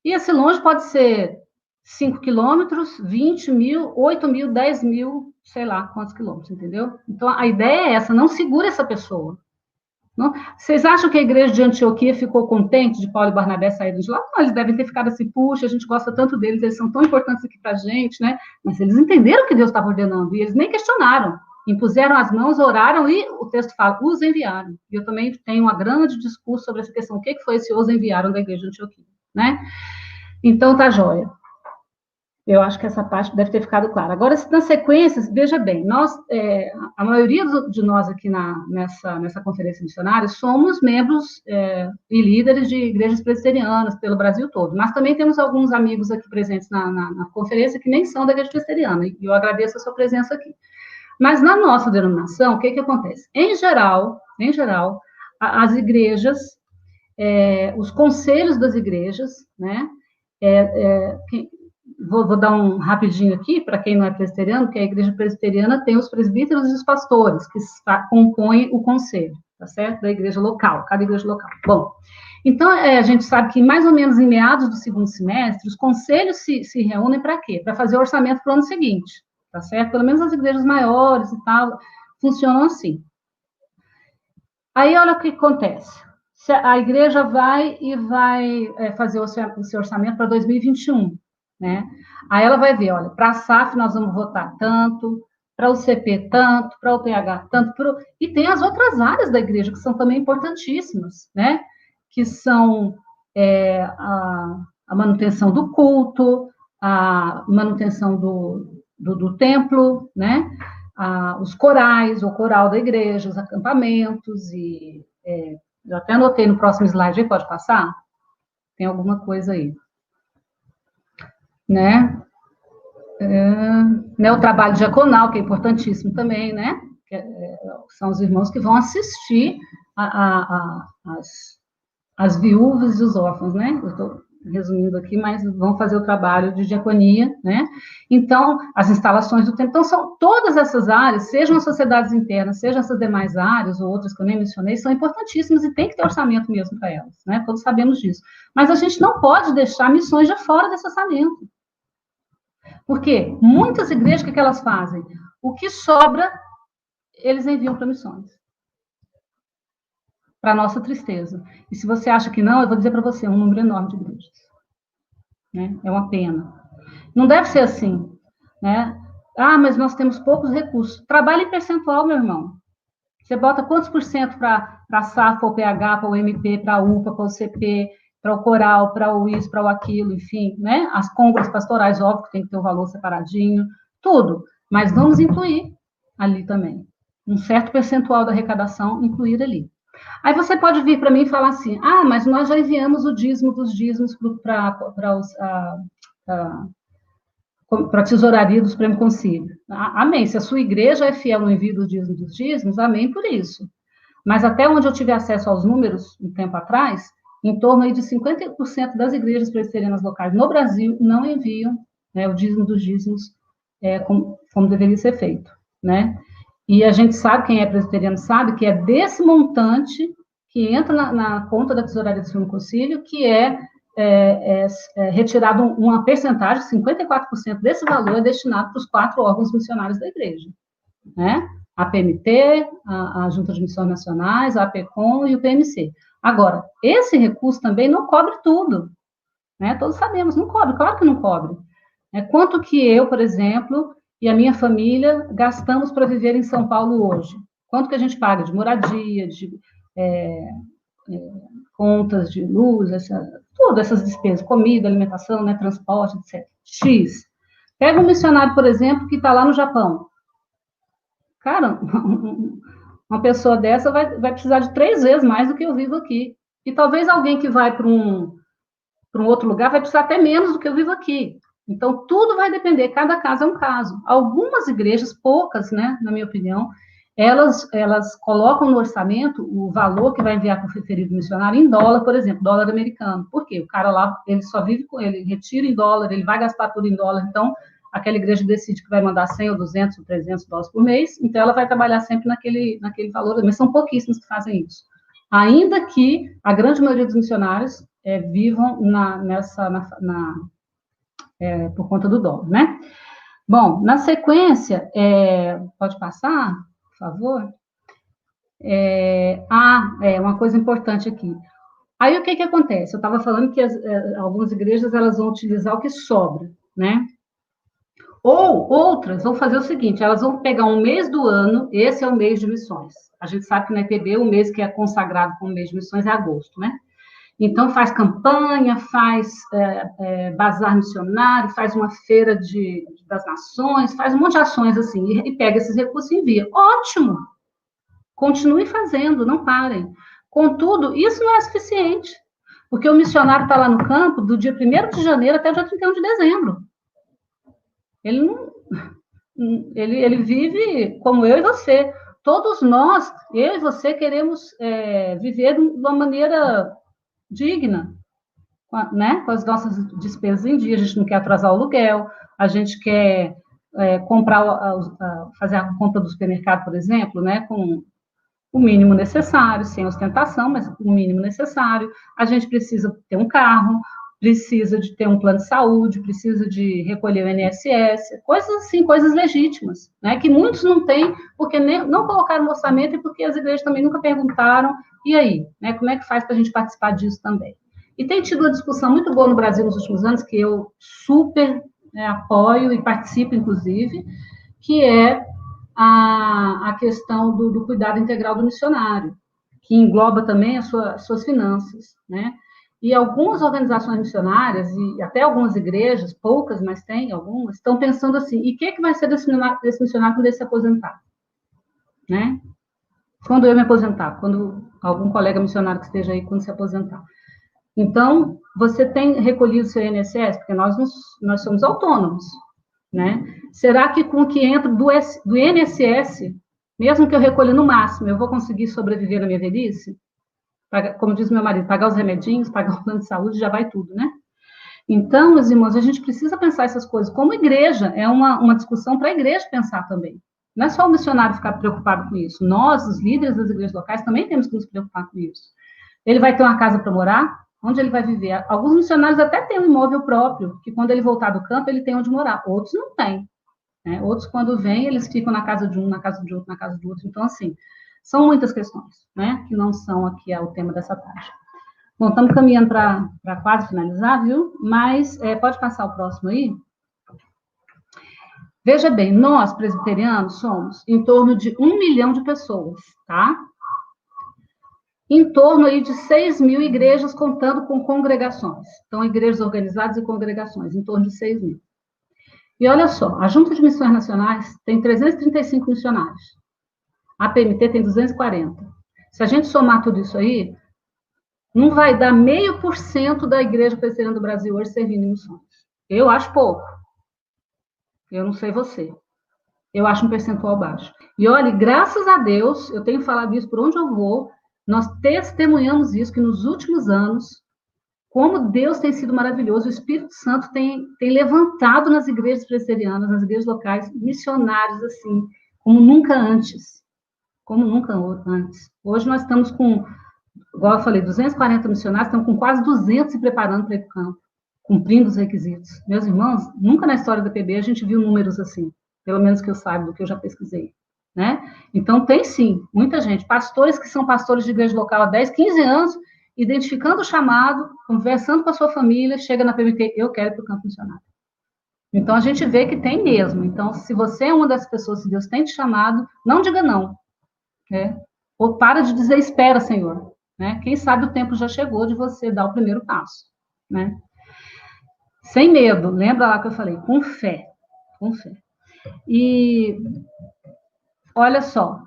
E esse longe pode ser 5 quilômetros, 20 mil, 8 mil, 10 mil, sei lá quantos quilômetros, entendeu? Então, a ideia é essa, não segure essa pessoa. Não? Vocês acham que a igreja de Antioquia ficou contente de Paulo e Barnabé saírem de lá? Não, eles devem ter ficado assim, puxa, a gente gosta tanto deles, eles são tão importantes aqui para a gente, né? Mas eles entenderam o que Deus estava ordenando, e eles nem questionaram. Impuseram as mãos, oraram, e o texto fala, os enviaram. E eu também tenho um grande discurso sobre essa questão, o que foi esse os enviaram da igreja de Antioquia, né? Então, tá joia. Eu acho que essa parte deve ter ficado clara. Agora, na sequência, veja bem, a maioria de nós aqui nessa conferência missionária somos membros e líderes de igrejas presbiterianas pelo Brasil todo, mas também temos alguns amigos aqui presentes na conferência que nem são da igreja presbiteriana, e eu agradeço a sua presença aqui. Mas na nossa denominação, o que acontece? Em geral, as igrejas, os conselhos das igrejas, né, Vou dar um rapidinho aqui, para quem não é presbiteriano, que a igreja presbiteriana tem os presbíteros e os pastores, que compõem o conselho, tá certo? Da igreja local, cada igreja local. Bom, então, a gente sabe que mais ou menos em meados do segundo semestre, os conselhos se reúnem para quê? Para fazer o orçamento para o ano seguinte, tá certo? Pelo menos as igrejas maiores e tal, funcionam assim. Aí, olha o que acontece. A igreja vai fazer o seu orçamento para 2021, né? Aí ela vai ver, olha, para a SAF nós vamos votar tanto, para o CP tanto, para o PH tanto, e tem as outras áreas da igreja que são também importantíssimas, né? Que são a manutenção do culto, a manutenção do templo, né? Os corais, o coral da igreja, os acampamentos, eu até anotei no próximo slide, aí pode passar? Tem alguma coisa aí. Né? O trabalho diaconal, que é importantíssimo também, né? São os irmãos que vão assistir as viúvas e os órfãos, né? Eu estou resumindo aqui, mas vão fazer o trabalho de diaconia, né? Então, as instalações do templo. Então, são todas essas áreas, sejam as sociedades internas, sejam essas demais áreas, ou outras que eu nem mencionei, são importantíssimas e tem que ter orçamento mesmo para elas, né? Todos sabemos disso. Mas a gente não pode deixar missões de fora desse orçamento. Porque muitas igrejas, o que elas fazem? O que sobra, eles enviam para missões. Para nossa tristeza. E se você acha que não, eu vou dizer para você, é um número enorme de igrejas. Né? É uma pena. Não deve ser assim. Né? Mas nós temos poucos recursos. Trabalhe em percentual, meu irmão. Você bota quantos por cento para a SAF, para o PH, para o MP, para a UPA, para o CP, para o coral, para o isso, para o aquilo, enfim, né? As congras pastorais, óbvio que tem que ter o valor separadinho, tudo. Mas vamos incluir ali também. Um certo percentual da arrecadação, incluir ali. Aí você pode vir para mim e falar assim, mas nós já enviamos o dízimo dos dízimos para a tesouraria do Supremo Concílio. Amém. Se a sua igreja é fiel no envio dos dízimos, amém por isso. Mas até onde eu tive acesso aos números, um tempo atrás, em torno aí de 50% das igrejas presbiterianas locais no Brasil não enviam, né, o dízimo dos dízimos como deveria ser feito, né? E a gente sabe, quem é presbiteriano sabe, que é desse montante que entra na conta da tesouraria do Supremo Concílio, que retirado uma percentagem, 54% desse valor é destinado para os 4 órgãos missionários da igreja, né? A PMT, a Junta de Missões Nacionais, a APECOM e o PMC. Agora, esse recurso também não cobre tudo, né? Todos sabemos, não cobre, claro que não cobre. Quanto que eu, por exemplo, e a minha família gastamos para viver em São Paulo hoje? Quanto que a gente paga de moradia, de contas de luz, todas essas despesas, comida, alimentação, né, transporte, etc. X. Pega um missionário, por exemplo, que está lá no Japão. Cara, uma pessoa dessa vai precisar de 3 vezes mais do que eu vivo aqui. E talvez alguém que vai para um outro lugar vai precisar até menos do que eu vivo aqui. Então, tudo vai depender, cada caso é um caso. Algumas igrejas, poucas, né, na minha opinião, elas colocam no orçamento o valor que vai enviar para o referido missionário em dólar, por exemplo, dólar americano. Por quê? O cara lá, ele só vive com ele, retira em dólar, ele vai gastar tudo em dólar, então aquela igreja decide que vai mandar 100 ou 200 ou 300 dólares por mês, então ela vai trabalhar sempre naquele valor, mas são pouquíssimos que fazem isso. Ainda que a grande maioria dos missionários vivam por conta do dólar, né? Bom, na sequência, pode passar, por favor? Uma coisa importante aqui. Aí, o que acontece? Eu estava falando que algumas igrejas, elas vão utilizar o que sobra, né? Ou outras vão fazer o seguinte, elas vão pegar um mês do ano, esse é o mês de missões. A gente sabe que na EPB, o mês que é consagrado como mês de missões é agosto, né? Então, faz campanha, faz bazar missionário, faz uma feira das nações, faz um monte de ações assim, e pega esses recursos e envia. Ótimo! Continue fazendo, não parem. Contudo, isso não é suficiente, porque o missionário está lá no campo do dia 1º de janeiro até o dia 31 de dezembro. Ele não... Ele vive como eu e você. Todos nós, eu e você, queremos viver de uma maneira digna, né? Com as nossas despesas em dia. A gente não quer atrasar o aluguel, a gente quer fazer a compra do supermercado, por exemplo, né? Com o mínimo necessário, sem ostentação, mas o mínimo necessário. A gente precisa ter um carro, precisa de ter um plano de saúde, precisa de recolher o INSS, coisas assim, coisas legítimas, né? Que muitos não têm, porque não colocaram no orçamento e porque as igrejas também nunca perguntaram, e aí, né? Como é que faz para a gente participar disso também? E tem tido uma discussão muito boa no Brasil nos últimos anos, que eu super apoio e participo, inclusive, que é a questão do cuidado integral do missionário, que engloba também as suas finanças, né? E algumas organizações missionárias, e até algumas igrejas, poucas, mas tem algumas, estão pensando assim, e o que vai ser desse missionário quando ele se aposentar? Né? Quando eu me aposentar, quando algum colega missionário que esteja aí, quando se aposentar. Então, você tem recolhido o seu INSS? Porque nós somos autônomos, né? Será que com o que entra do INSS, mesmo que eu recolha no máximo, eu vou conseguir sobreviver na minha velhice? Como diz meu marido, pagar os remedinhos, pagar o plano de saúde, já vai tudo, né? Então, meus irmãos, a gente precisa pensar essas coisas. Como igreja, é uma discussão para a igreja pensar também. Não é só o missionário ficar preocupado com isso. Nós, os líderes das igrejas locais, também temos que nos preocupar com isso. Ele vai ter uma casa para morar? Onde ele vai viver? Alguns missionários até têm um imóvel próprio, que quando ele voltar do campo, ele tem onde morar. Outros não têm. Né? Outros, quando vêm, eles ficam na casa de um, na casa de outro, na casa do outro. Então, assim, são muitas questões, né? Que não são aqui o tema dessa tarde. Bom, estamos caminhando para quase finalizar, viu? Mas pode passar o próximo aí. Veja bem, nós, presbiterianos, somos em torno de 1 milhão de pessoas, tá? Em torno aí de 6.000 igrejas, contando com congregações. Então, igrejas organizadas e congregações, em torno de 6.000. E olha só, a Junta de Missões Nacionais tem 335 missionários. A PMT tem 240. Se a gente somar tudo isso aí, não vai dar 0,5% da Igreja Presbiteriana do Brasil hoje servindo em missões. Eu acho pouco. Eu não sei você. Eu acho um percentual baixo. E olha, graças a Deus, eu tenho falado isso por onde eu vou, nós testemunhamos isso, que nos últimos anos, como Deus tem sido maravilhoso, o Espírito Santo tem levantado nas igrejas presbiterianas, nas igrejas locais, missionários assim, como nunca antes. Como nunca antes. Hoje nós estamos com, igual eu falei, 240 missionários, estamos com quase 200 se preparando para ir para o campo, cumprindo os requisitos. Meus irmãos, nunca na história da PB a gente viu números assim, pelo menos que eu saiba, do que eu já pesquisei. Né? Então, tem sim, muita gente, pastores que são pastores de igreja local há 10, 15 anos, identificando o chamado, conversando com a sua família, chega na PMT, eu quero ir para o campo missionário. Então, a gente vê que tem mesmo. Então, se você é uma das pessoas que Deus tem te chamado, não diga não. Né? Ou para de dizer, espera, Senhor. Né? Quem sabe o tempo já chegou de você dar o primeiro passo. Né? Sem medo, lembra lá que eu falei, com fé. Com fé. E olha só,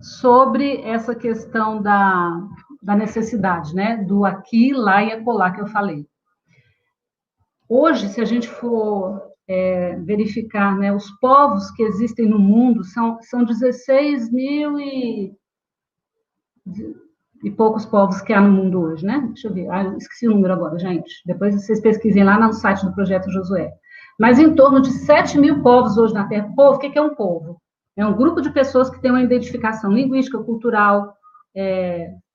sobre essa questão da necessidade, né? Do aqui, lá e acolá que eu falei. Hoje, se a gente for verificar, né, os povos que existem no mundo, são 16 mil e poucos povos que há no mundo hoje, né? Deixa eu ver, esqueci o número agora, gente. Depois vocês pesquisem lá no site do Projeto Josué. Mas em torno de 7 mil povos hoje na Terra. Povo, o que é um povo? É um grupo de pessoas que tem uma identificação linguística, cultural,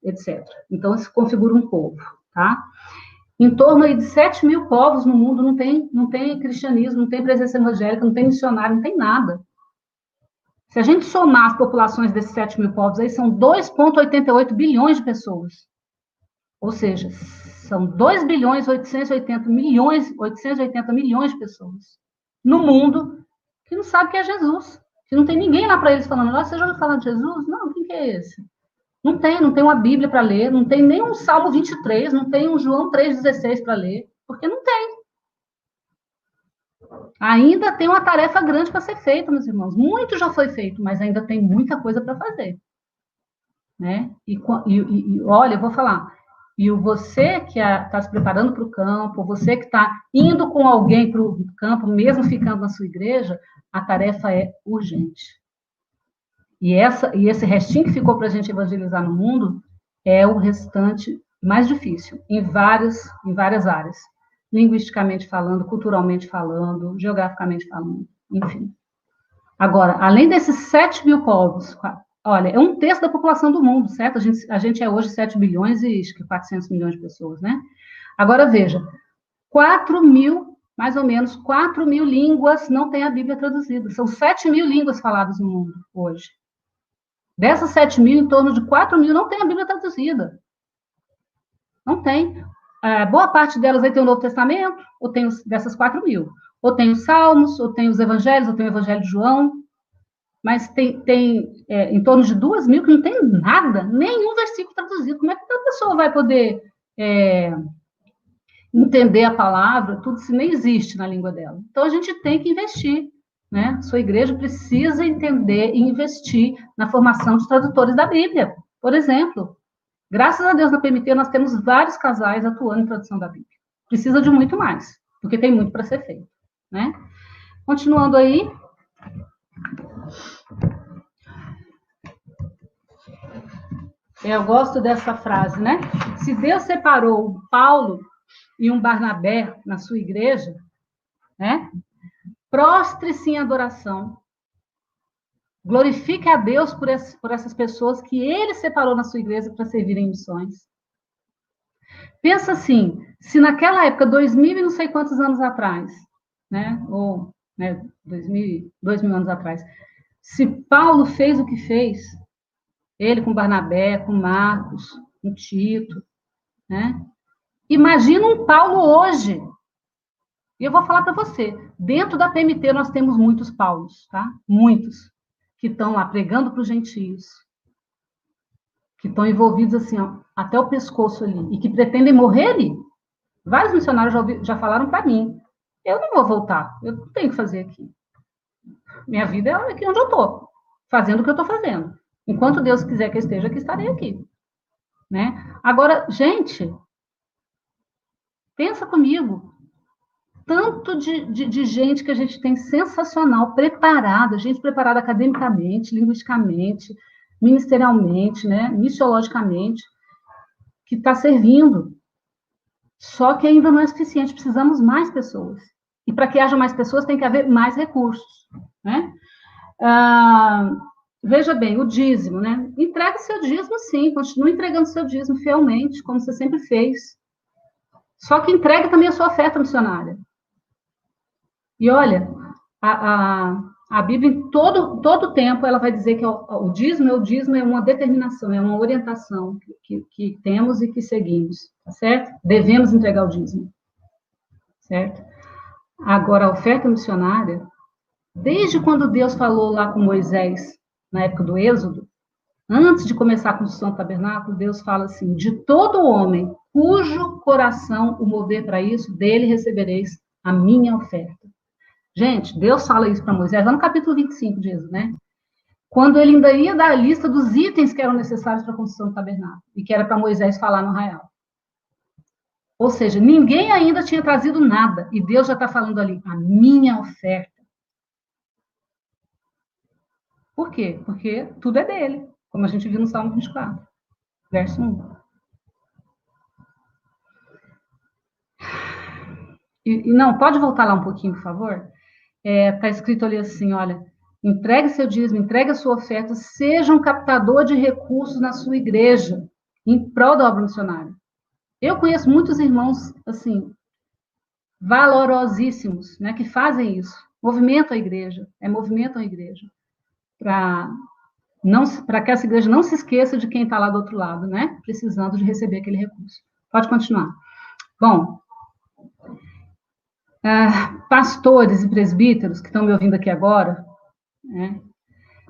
etc. Então, se configura um povo, tá? Em torno aí de 7 mil povos no mundo não tem cristianismo, não tem presença evangélica, não tem missionário, não tem nada. Se a gente somar as populações desses 7 mil povos, aí são 2,88 bilhões de pessoas. Ou seja, são 2 bilhões 880 milhões de pessoas no mundo que não sabe que é Jesus. Que não tem ninguém lá para eles falando, você já ouviu falar de Jesus? Não, quem que é esse? Não tem uma Bíblia para ler, não tem nem um Salmo 23, não tem um João 3,16 para ler, porque não tem. Ainda tem uma tarefa grande para ser feita, meus irmãos. Muito já foi feito, mas ainda tem muita coisa para fazer. Né? E olha, eu vou falar, e você que está se preparando para o campo, você que está indo com alguém para o campo, mesmo ficando na sua igreja, a tarefa é urgente. E esse restinho que ficou para a gente evangelizar no mundo é o restante mais difícil, em várias áreas. Linguisticamente falando, culturalmente falando, geograficamente falando, enfim. Agora, além desses 7 mil povos, olha, é 1/3 da população do mundo, certo? A gente é hoje 7 bilhões e 400 milhões de pessoas, né? Agora, veja, 4 mil, mais ou menos, 4 mil línguas não têm a Bíblia traduzida. São 7 mil línguas faladas no mundo hoje. Dessas 7 mil, em torno de 4 mil não tem a Bíblia traduzida. Não tem. Boa parte delas aí tem o Novo Testamento, ou tem dessas 4 mil. Ou tem os Salmos, ou tem os Evangelhos, ou tem o Evangelho de João. Mas tem em torno de 2 mil que não tem nada, nenhum versículo traduzido. Como é que a pessoa vai poder entender a palavra, tudo se nem existe na língua dela? Então, a gente tem que investir. Né? Sua igreja precisa entender e investir na formação dos tradutores da Bíblia. Por exemplo, graças a Deus na PMT nós temos vários casais atuando em tradução da Bíblia. Precisa de muito mais, porque tem muito para ser feito. Né? Continuando aí. Eu gosto dessa frase, né? Se Deus separou um Paulo e um Barnabé na sua igreja, né? Prostre-se em adoração. Glorifique a Deus por essas pessoas que ele separou na sua igreja para servirem em missões. Pensa assim, se naquela época, 2000 e não sei quantos anos atrás, né? Ou 2000 anos atrás, se Paulo fez o que fez, ele com Barnabé, com Marcos, com Tito, né? Imagina um Paulo hoje. E eu vou falar para você, dentro da PMT nós temos muitos Paulos, tá? Muitos, que estão lá pregando para os gentios, que estão envolvidos assim, ó, até o pescoço ali, e que pretendem morrer ali. Vários missionários já falaram para mim, eu não vou voltar, eu não tenho que fazer aqui. Minha vida é aqui onde eu estou, fazendo o que eu estou fazendo. Enquanto Deus quiser que eu esteja aqui, estarei aqui. Né? Agora, gente, pensa comigo, tanto de gente que a gente tem sensacional, preparada, gente preparada academicamente, linguisticamente, ministerialmente, né, missiologicamente, que está servindo. Só que ainda não é suficiente, precisamos mais pessoas. E para que haja mais pessoas, tem que haver mais recursos. Né? Veja bem, o dízimo, né? Entregue seu dízimo, sim, continue entregando seu dízimo fielmente, como você sempre fez. Só que entregue também a sua oferta missionária. E olha, a Bíblia, em todo tempo, ela vai dizer que o dízimo é uma determinação, é uma orientação que temos e que seguimos, tá certo? Devemos entregar o dízimo, certo? Agora, a oferta missionária, desde quando Deus falou lá com Moisés, na época do Êxodo, antes de começar a construção do tabernáculo, Deus fala assim, de todo homem cujo coração o mover para isso, dele recebereis a minha oferta. Gente, Deus fala isso para Moisés, lá no capítulo 25 de Êxodo, né? Quando ele ainda ia dar a lista dos itens que eram necessários para a construção do tabernáculo, e que era para Moisés falar no arraial. Ou seja, ninguém ainda tinha trazido nada, e Deus já está falando ali, a minha oferta. Por quê? Porque tudo é dele, como a gente viu no Salmo 24, verso 1. E não, pode voltar lá um pouquinho, por favor? Está escrito ali assim, olha, entregue seu dízimo, entregue a sua oferta, seja um captador de recursos na sua igreja, em prol da obra missionária. Eu conheço muitos irmãos, assim, valorosíssimos, né, que fazem isso. Movimentam a igreja, movimentam a igreja, para que essa igreja não se esqueça de quem está lá do outro lado, né, precisando de receber aquele recurso. Pode continuar. Bom, pastores e presbíteros que estão me ouvindo aqui agora, né,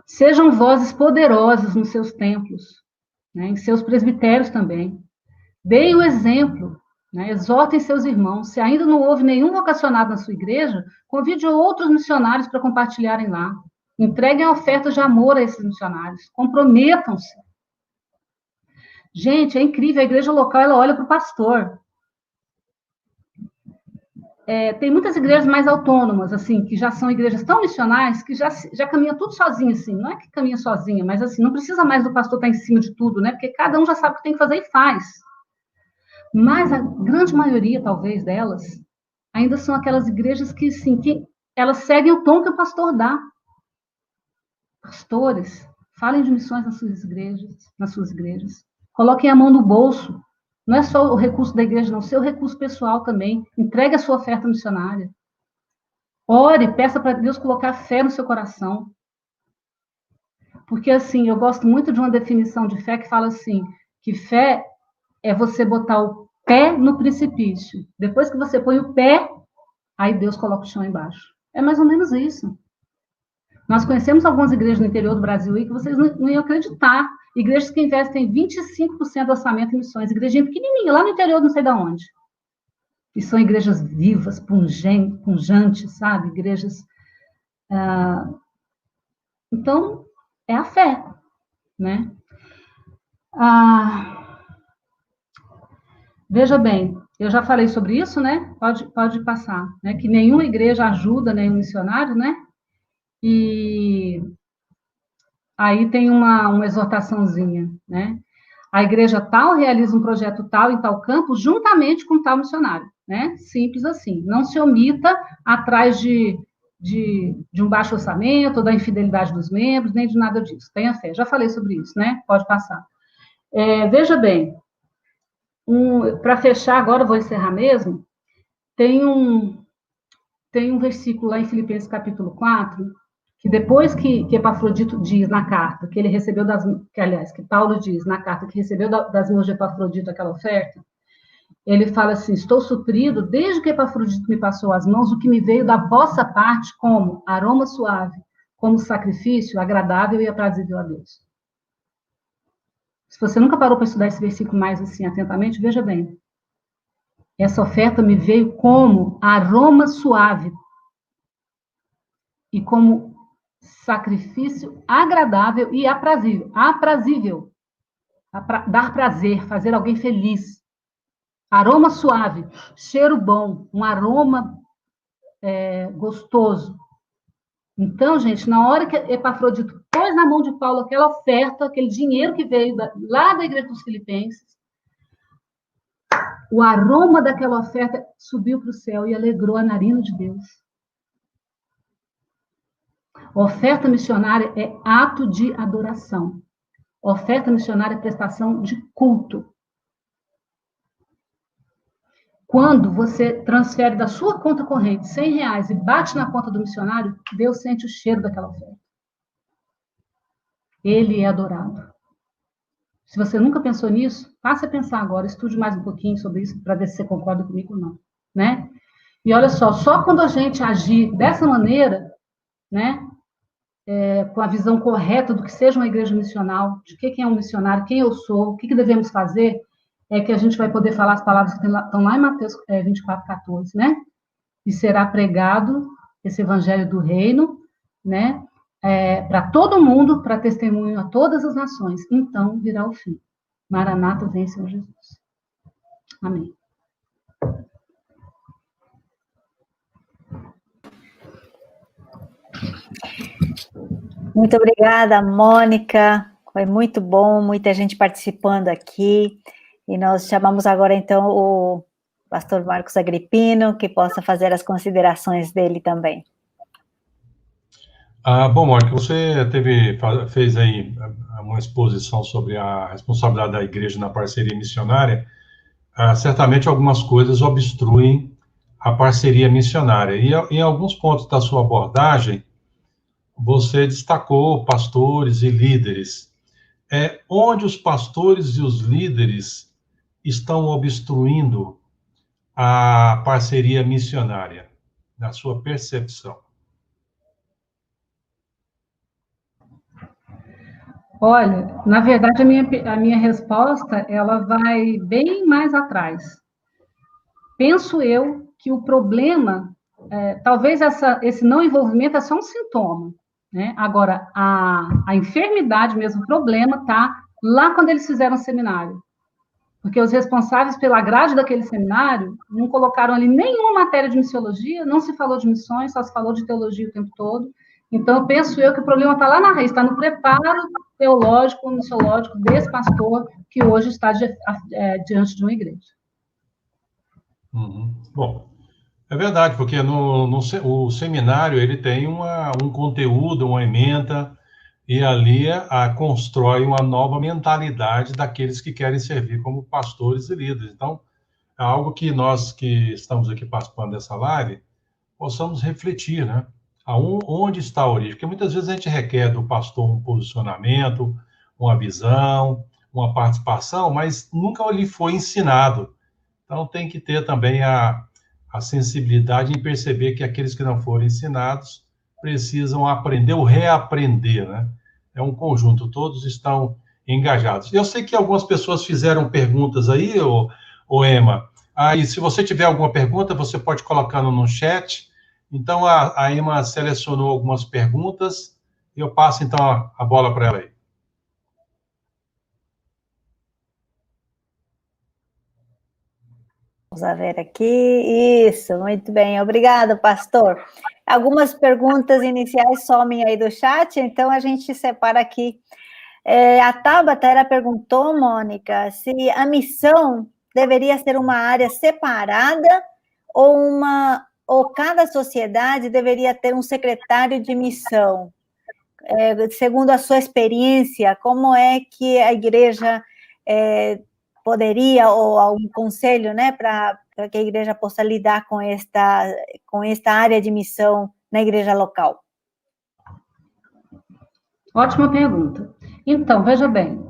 sejam vozes poderosas nos seus templos, né, em seus presbitérios também. Deem o exemplo, né, exortem seus irmãos. Se ainda não houve nenhum vocacionado na sua igreja, convide outros missionários para compartilharem lá. Entreguem ofertas de amor a esses missionários. Comprometam-se. Gente, é incrível, a igreja local, ela olha para o pastor. Tem muitas igrejas mais autônomas, assim, que já são igrejas tão missionais, que já caminha tudo sozinho, assim. Não é que caminha sozinha, mas, assim, não precisa mais do pastor estar em cima de tudo, né? Porque cada um já sabe o que tem que fazer e faz. Mas a grande maioria, talvez, delas, ainda são aquelas igrejas que, assim, que elas seguem o tom que o pastor dá. Pastores, falem de missões nas suas igrejas. Coloquem a mão no bolso. Não é só o recurso da igreja, não. Seu recurso pessoal também. Entregue a sua oferta missionária. Ore, peça para Deus colocar fé no seu coração. Porque, assim, eu gosto muito de uma definição de fé que fala assim, que fé é você botar o pé no precipício. Depois que você põe o pé, aí Deus coloca o chão embaixo. É mais ou menos isso. Nós conhecemos algumas igrejas no interior do Brasil aí que vocês não iam acreditar. Igrejas que investem 25% do orçamento em missões. Igrejinha pequenininha, lá no interior, não sei de onde. E são igrejas vivas, punjantes, sabe? Igrejas... Então, é a fé, né? Veja bem, eu já falei sobre isso, né? Pode passar, né? Que nenhuma igreja ajuda nenhum missionário, né? E aí tem uma exortaçãozinha, né? A igreja tal realiza um projeto tal em tal campo, juntamente com tal missionário, né? Simples assim. Não se omita atrás de um baixo orçamento, ou da infidelidade dos membros, nem de nada disso. Tenha fé. Já falei sobre isso, né? Pode passar. Veja bem, para fechar, agora eu vou encerrar mesmo, tem um versículo lá em Filipenses capítulo 4, que depois que Epafrodito diz na carta, que ele recebeu que Paulo diz na carta que recebeu das mãos de Epafrodito aquela oferta, ele fala assim, estou suprido desde que Epafrodito me passou as mãos, o que me veio da vossa parte como aroma suave, como sacrifício agradável e aprazível a Deus. Se você nunca parou para estudar esse versículo mais assim atentamente, veja bem. Essa oferta me veio como aroma suave e como sacrifício agradável e aprazível. Aprazível. Dar prazer, fazer alguém feliz. Aroma suave, cheiro bom, um aroma gostoso. Então, gente, na hora que Epafrodito pôs na mão de Paulo aquela oferta, aquele dinheiro que veio lá da igreja dos Filipenses, o aroma daquela oferta subiu para o céu e alegrou a narina de Deus. Oferta missionária é ato de adoração. Oferta missionária é prestação de culto. Quando você transfere da sua conta corrente R$100 e bate na conta do missionário, Deus sente o cheiro daquela oferta. Ele é adorado. Se você nunca pensou nisso, passe a pensar agora, estude mais um pouquinho sobre isso para ver se você concorda comigo ou não, né? E olha só quando a gente agir dessa maneira, né, com a visão correta do que seja uma igreja missional, de quem é um missionário, quem eu sou, o que devemos fazer, é que a gente vai poder falar as palavras que estão lá em Mateus 24:14, né? E será pregado esse evangelho do reino, né? Para todo mundo, para testemunho a todas as nações. Então virá o fim. Maranata, vem, Senhor Jesus. Amém. Muito obrigada, Mônica. Foi muito bom, muita gente participando aqui. E nós chamamos agora, então, o pastor Marcos Agripino, que possa fazer as considerações dele também. Bom, Mônica, você fez aí uma exposição sobre a responsabilidade da igreja na parceria missionária. Certamente algumas coisas obstruem a parceria missionária. E em alguns pontos da sua abordagem, você destacou pastores e líderes. Onde os pastores e os líderes estão obstruindo a parceria missionária, na sua percepção? Olha, na verdade, a minha resposta, ela vai bem mais atrás. Penso eu que o problema, talvez esse não envolvimento é só um sintoma, né? Agora, a enfermidade mesmo, o problema está lá quando eles fizeram o seminário. Porque os responsáveis pela grade daquele seminário não colocaram ali nenhuma matéria de missiologia, não se falou de missões, só se falou de teologia o tempo todo. Então, penso eu que o problema está lá na raiz, está no preparo teológico, missiológico desse pastor que hoje está diante de uma igreja. Uhum. Bom, é verdade, porque o seminário ele tem um conteúdo, uma ementa, e ali constrói uma nova mentalidade daqueles que querem servir como pastores e líderes. Então, é algo que nós que estamos aqui participando dessa live possamos refletir, né? Onde está a origem? Porque muitas vezes a gente requer do pastor um posicionamento, uma visão, uma participação, mas nunca lhe foi ensinado. Então, tem que ter também a sensibilidade em perceber que aqueles que não foram ensinados precisam aprender ou reaprender, né? É um conjunto, todos estão engajados. Eu sei que algumas pessoas fizeram perguntas aí, ô Emma. Aí, se você tiver alguma pergunta, você pode colocar no chat. Então, a Emma selecionou algumas perguntas e eu passo, então, a bola para ela aí. Vamos ver aqui. Isso, muito bem. Obrigado, pastor. Algumas perguntas iniciais somem aí do chat, então a gente separa aqui. A Tabata, ela perguntou, Mônica, se a missão deveria ser uma área separada ou cada sociedade deveria ter um secretário de missão. Segundo a sua experiência, como é que a igreja poderia, ou algum conselho, né, para que a igreja possa lidar com esta área de missão na igreja local? Ótima pergunta. Então, veja bem,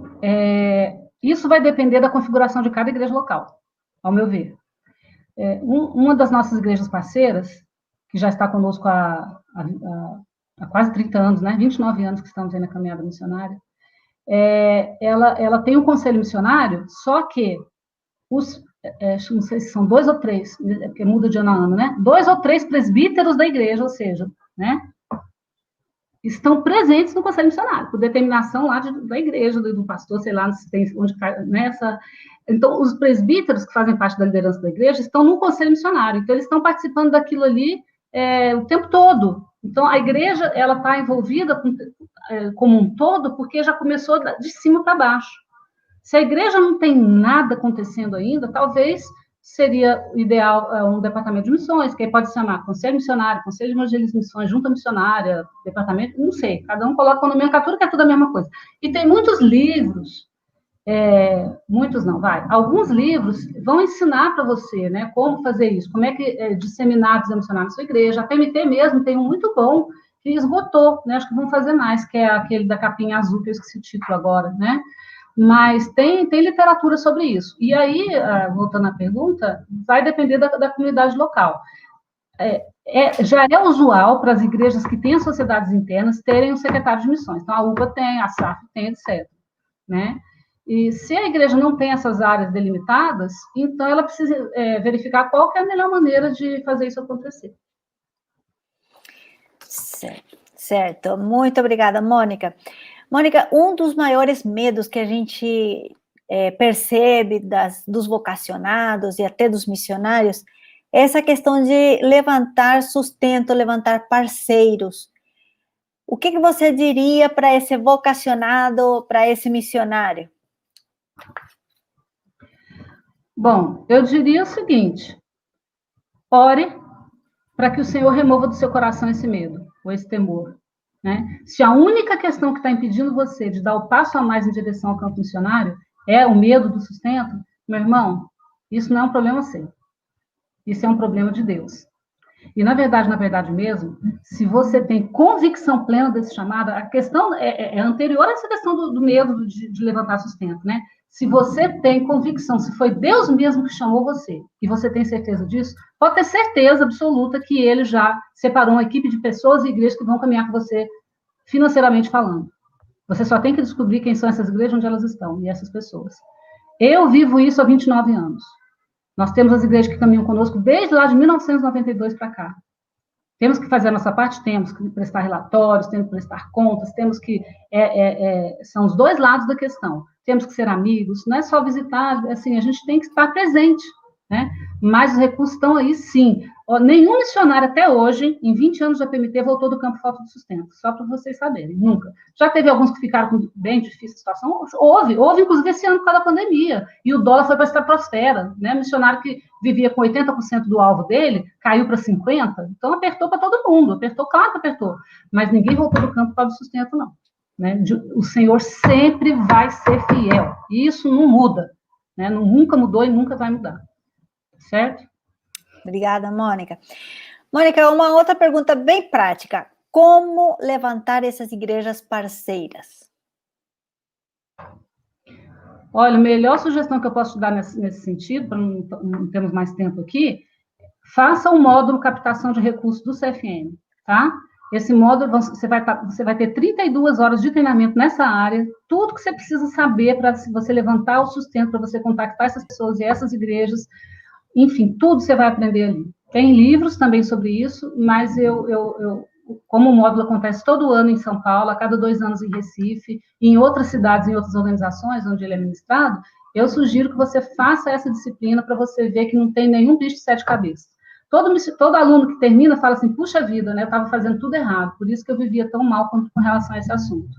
isso vai depender da configuração de cada igreja local, ao meu ver. Uma das nossas igrejas parceiras, que já está conosco há quase 30 anos, né, 29 anos que estamos aí na caminhada missionária, ela tem um conselho missionário, só que não sei se são 2 ou 3, porque muda de ano a ano, né? 2 ou 3 presbíteros da igreja, ou seja, né, estão presentes no conselho missionário, por determinação lá da igreja, do pastor, sei lá, se tem onde nessa. Então, os presbíteros que fazem parte da liderança da igreja estão no conselho missionário, então eles estão participando daquilo ali o tempo todo. Então, a igreja ela está envolvida como um todo, porque já começou de cima para baixo. Se a igreja não tem nada acontecendo ainda, talvez seria ideal um departamento de missões, que aí pode se chamar Conselho Missionário, Conselho de Evangelismo e Missões, Junta Missionária, Departamento, não sei, cada um coloca uma nomenclatura que é tudo a mesma coisa. E tem muitos livros, muitos não, alguns livros vão ensinar para você, né, como fazer isso, como é que disseminar a visão missionária na sua igreja. A PMT mesmo tem um muito bom, que esgotou, né, acho que vão fazer mais, que é aquele da capinha azul, que eu esqueci o título agora, né, mas tem literatura sobre isso. E aí, voltando à pergunta, vai depender da comunidade local. Já é usual para as igrejas que têm as sociedades internas terem um secretário de missões. Então, a UBA tem, a SAF tem, etc. Né? E se a igreja não tem essas áreas delimitadas, então ela precisa verificar qual que é a melhor maneira de fazer isso acontecer. Certo. Muito obrigada, Mônica. Mônica, um dos maiores medos que a gente percebe dos vocacionados e até dos missionários é essa questão de levantar sustento, levantar parceiros. O que você diria para esse vocacionado, para esse missionário? Bom, eu diria o seguinte: ore para que o Senhor remova do seu coração esse medo, ou esse temor. Né? Se a única questão que está impedindo você de dar o passo a mais em direção ao campo missionário é o medo do sustento, meu irmão, isso não é um problema seu. Isso é um problema de Deus. E, na verdade mesmo, se você tem convicção plena desse chamado, a questão é anterior a essa questão do medo de levantar sustento, né? Se você tem convicção, se foi Deus mesmo que chamou você, e você tem certeza disso, pode ter certeza absoluta que ele já separou uma equipe de pessoas e igrejas que vão caminhar com você financeiramente falando. Você só tem que descobrir quem são essas igrejas, onde elas estão, e essas pessoas. Eu vivo isso há 29 anos. Nós temos as igrejas que caminham conosco desde lá de 1992 para cá. Temos que fazer a nossa parte, temos que prestar relatórios, temos que prestar contas, temos que... são os dois lados da questão. Temos que ser amigos, não é só visitar, assim, a gente tem que estar presente, né? Mas os recursos estão aí, sim. Nenhum missionário até hoje, em 20 anos da PMT, voltou do campo falta de sustento, só para vocês saberem, nunca. Já teve alguns que ficaram com bem difícil situação? Houve inclusive esse ano por causa da pandemia, e o dólar foi para a estratosfera, né? Missionário que vivia com 80% do alvo dele, caiu para 50%, então apertou para todo mundo, claro que apertou, mas ninguém voltou do campo falta de sustento, não. Né? O Senhor sempre vai ser fiel, e isso não muda, né? Nunca mudou e nunca vai mudar. Certo? Obrigada, Mônica. Mônica, uma outra pergunta bem prática. Como levantar essas igrejas parceiras? Olha, a melhor sugestão que eu posso te dar nesse sentido, para não termos mais tempo aqui, faça um módulo captação de recursos do CFM, tá? Esse módulo, você vai ter 32 horas de treinamento nessa área, tudo que você precisa saber para você levantar o sustento, para você contactar essas pessoas e essas igrejas. Enfim, tudo você vai aprender ali. Tem livros também sobre isso, mas como o módulo acontece todo ano em São Paulo, a cada 2 anos em Recife, e em outras cidades, em outras organizações onde ele é ministrado, eu sugiro que você faça essa disciplina para você ver que não tem nenhum bicho de 7 cabeças. Todo aluno que termina fala assim, puxa vida, né, eu estava fazendo tudo errado, por isso que eu vivia tão mal com relação a esse assunto.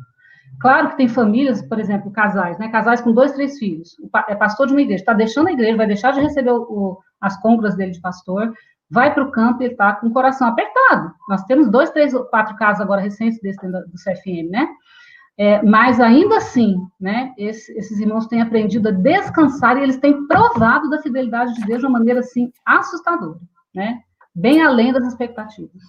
Claro que tem famílias, por exemplo, casais, né? Casais com 2, 3 filhos. É pastor de uma igreja, está deixando a igreja, vai deixar de receber as compras dele de pastor, vai para o campo e está com o coração apertado. Nós temos 2, 3, 4 casos agora recentes desse do CFM, né? Mas ainda assim, né? Esses irmãos têm aprendido a descansar e eles têm provado da fidelidade de Deus de uma maneira assim assustadora, né? Bem além das expectativas.